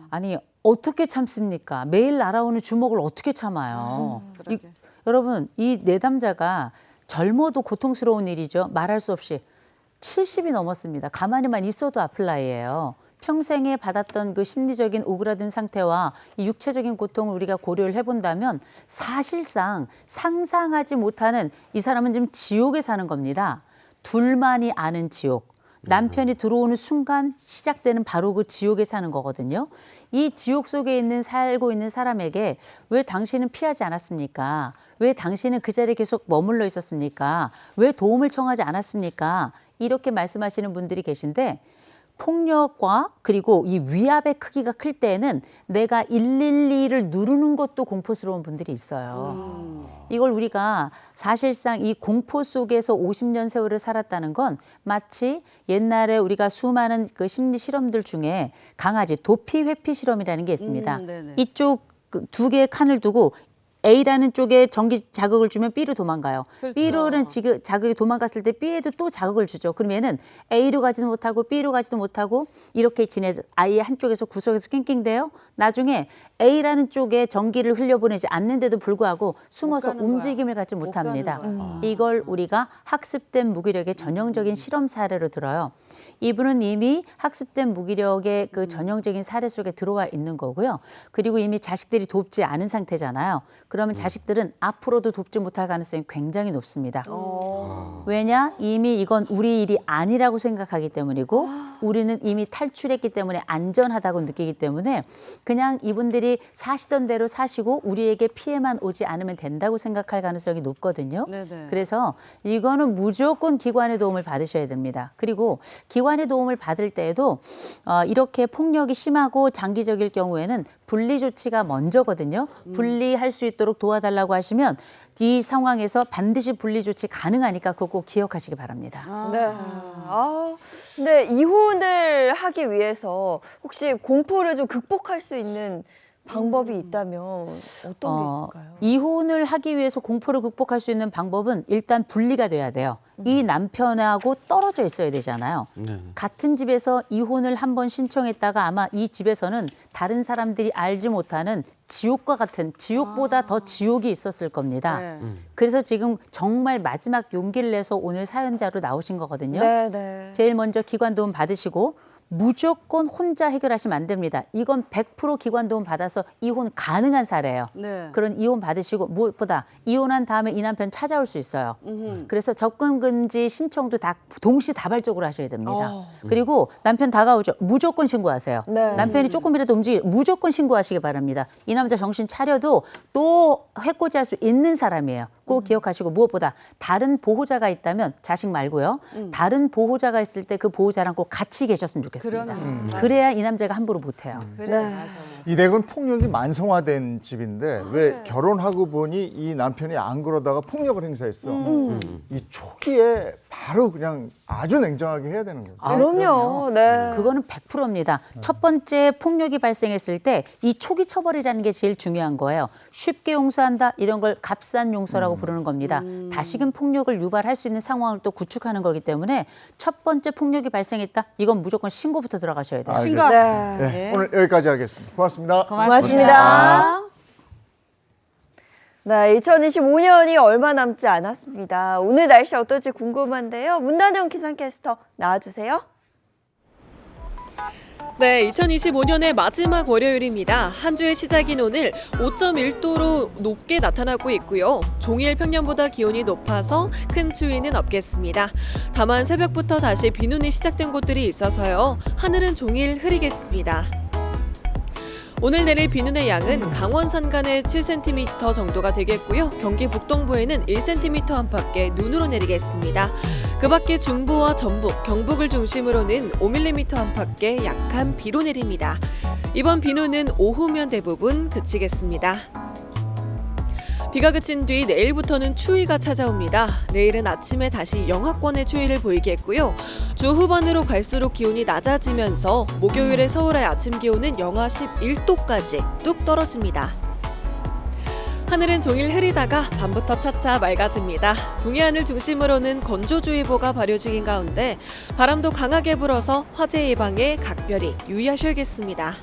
아니 어떻게 참습니까? 매일 날아오는 주먹을 어떻게 참아요? 여러분 이 내담자가 젊어도 고통스러운 일이죠. 말할 수 없이 70이 넘었습니다. 가만히만 있어도 아플 나이예요. 평생에 받았던 그 심리적인 오그라든 상태와 이 육체적인 고통을 우리가 고려를 해본다면 사실상 상상하지 못하는 이 사람은 지금 지옥에 사는 겁니다. 둘만이 아는 지옥. 남편이 들어오는 순간 시작되는 바로 그 지옥에 사는 거거든요. 이 지옥 속에 살고 있는 사람에게 왜 당신은 피하지 않았습니까? 왜 당신은 그 자리에 계속 머물러 있었습니까? 왜 도움을 청하지 않았습니까? 이렇게 말씀하시는 분들이 계신데 폭력과 그리고 이 위압의 크기가 클 때는 내가 112를 누르는 것도 공포스러운 분들이 있어요. 이걸 우리가 사실상 이 공포 속에서 50년 세월을 살았다는 건 마치 옛날에 우리가 수많은 그 심리 실험들 중에 강아지 도피 회피 실험이라는 게 있습니다. 이쪽 두 개의 칸을 두고 A라는 쪽에 전기 자극을 주면 B로 도망가요. 그렇죠. B로는 자극이 도망갔을 때 B에도 또 자극을 주죠. 그럼 얘는 A로 가지도 못하고 B로 가지도 못하고 이렇게 아이의 한쪽에서 구석에서 낑낑대요. 나중에 A라는 쪽에 전기를 흘려보내지 않는데도 불구하고 숨어서 움직임을 갖지 못합니다. 이걸 우리가 학습된 무기력의 전형적인 실험 사례로 들어요. 이분은 이미 학습된 무기력의 그 전형적인 사례 속에 들어와 있는 거고요. 그리고 이미 자식들이 돕지 않은 상태잖아요. 그러면 자식들은 앞으로도 돕지 못할 가능성이 굉장히 높습니다. 왜냐? 이미 이건 우리 일이 아니라고 생각하기 때문이고 우리는 이미 탈출했기 때문에 안전하다고 느끼기 때문에 그냥 이분들이 사시던 대로 사시고 우리에게 피해만 오지 않으면 된다고 생각할 가능성이 높거든요. 네네. 그래서 이거는 무조건 기관의 도움을 받으셔야 됩니다. 그리고 기관의 도움을 받을 때에도 이렇게 폭력이 심하고 장기적일 경우에는 분리 조치가 먼저거든요. 분리할 수 있도록 도와달라고 하시면 이 상황에서 반드시 분리 조치 가능하니까 그거 꼭 기억하시기 바랍니다. 네. 근데 이혼을 하기 위해서 혹시 공포를 좀 극복할 수 있는 방법이 있다면 어떤 게 있을까요? 이혼을 하기 위해서 공포를 극복할 수 있는 방법은 일단 분리가 돼야 돼요. 이 남편하고 떨어져 있어야 되잖아요. 같은 집에서 이혼을 한번 신청했다가 아마 이 집에서는 다른 사람들이 알지 못하는 지옥과 같은 지옥보다 더 지옥이 있었을 겁니다. 그래서 지금 정말 마지막 용기를 내서 오늘 사연자로 나오신 거거든요. 제일 먼저 기관 도움 받으시고 무조건 혼자 해결하시면 안 됩니다. 이건 100% 기관 도움 받아서 이혼 가능한 사례예요. 그런 이혼 받으시고 무엇보다 이혼한 다음에 이 남편 찾아올 수 있어요. 그래서 접근 금지 신청도 다 동시다발적으로 하셔야 됩니다. 그리고 남편 다가오죠. 무조건 신고하세요. 남편이 조금이라도 무조건 신고하시기 바랍니다. 이 남자 정신 차려도 또 해코지할 수 있는 사람이에요. 꼭 기억하시고 무엇보다 다른 보호자가 있다면 자식 말고요. 다른 보호자가 있을 때 그 보호자랑 꼭 같이 계셨으면 좋겠습니다. 그래야 이 남자가 함부로 못해요. 이 댁은 폭력이 만성화된 집인데 왜 결혼하고 보니 이 남편이 안 그러다가 폭력을 행사했어. 이 초기에 바로 그냥 아주 냉정하게 해야 되는 거죠. 그럼요. 네. 그거는 100%입니다. 첫 번째 폭력이 발생했을 때 이 초기 처벌이라는 게 제일 중요한 거예요. 쉽게 용서한다 이런 걸 값싼 용서라고 부르는 겁니다. 다시금 폭력을 유발할 수 있는 상황을 또 구축하는 거기 때문에 첫 번째 폭력이 발생했다. 이건 무조건 신고부터 들어가셔야 돼요. 네. 오늘 여기까지 하겠습니다. 고맙습니다. 고맙습니다. 네, 2025년이 얼마 남지 않았습니다. 오늘 날씨 어떨지 궁금한데요. 문단영 기상캐스터 나와주세요. 네, 2025년의 마지막 월요일입니다. 한 주의 시작인 오늘 5.1도로 높게 나타나고 있고요. 종일 평년보다 기온이 높아서 큰 추위는 없겠습니다. 다만 새벽부터 다시 비눈이 시작된 곳들이 있어서요. 하늘은 종일 흐리겠습니다. 오늘 내릴 비눈의 양은 강원 산간에 7cm 정도가 되겠고요. 경기 북동부에는 1cm 안팎의 눈으로 내리겠습니다. 그 밖에 중부와 전북, 경북을 중심으로는 5mm 안팎의 약한 비로 내립니다. 이번 비눈은 오후면 대부분 그치겠습니다. 비가 그친 뒤 내일부터는 추위가 찾아옵니다. 내일은 아침에 다시 영하권의 추위를 보이겠고요. 주 후반으로 갈수록 기온이 낮아지면서 목요일에 서울의 아침 기온은 영하 11도까지 뚝 떨어집니다. 하늘은 종일 흐리다가 밤부터 차차 맑아집니다. 동해안을 중심으로는 건조주의보가 발효 중인 가운데 바람도 강하게 불어서 화재 예방에 각별히 유의하셔야겠습니다.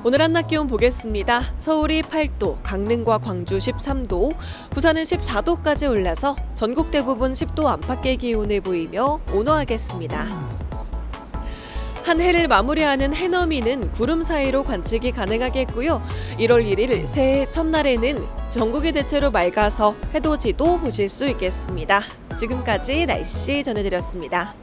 오늘 한낮 기온 보겠습니다. 서울이 8도, 강릉과 광주 13도, 부산은 14도까지 올라서 전국 대부분 10도 안팎의 기온을 보이며 온화하겠습니다. 한 해를 마무리하는 해넘이는 구름 사이로 관측이 가능하겠고요. 1월 1일 새해 첫날에는 전국이 대체로 맑아서 해돋이도 보실 수 있겠습니다. 지금까지 날씨 전해드렸습니다.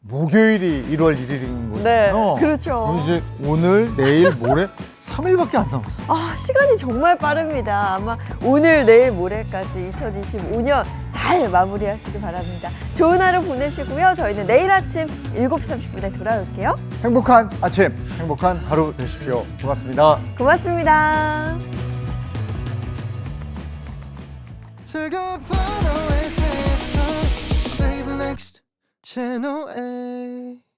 목요일이 1월 1일인 거죠. 네, 그렇죠. 이제 오늘, 내일, 모레 3일밖에 안 남았어요. 아, 시간이 정말 빠릅니다. 아마 오늘, 내일, 모레까지 2025년 잘 마무리하시기 바랍니다. 좋은 하루 보내시고요. 저희는 내일 아침 7시 30분에 돌아올게요. 행복한 아침, 행복한 하루 되십시오. 고맙습니다. 고맙습니다. Channel A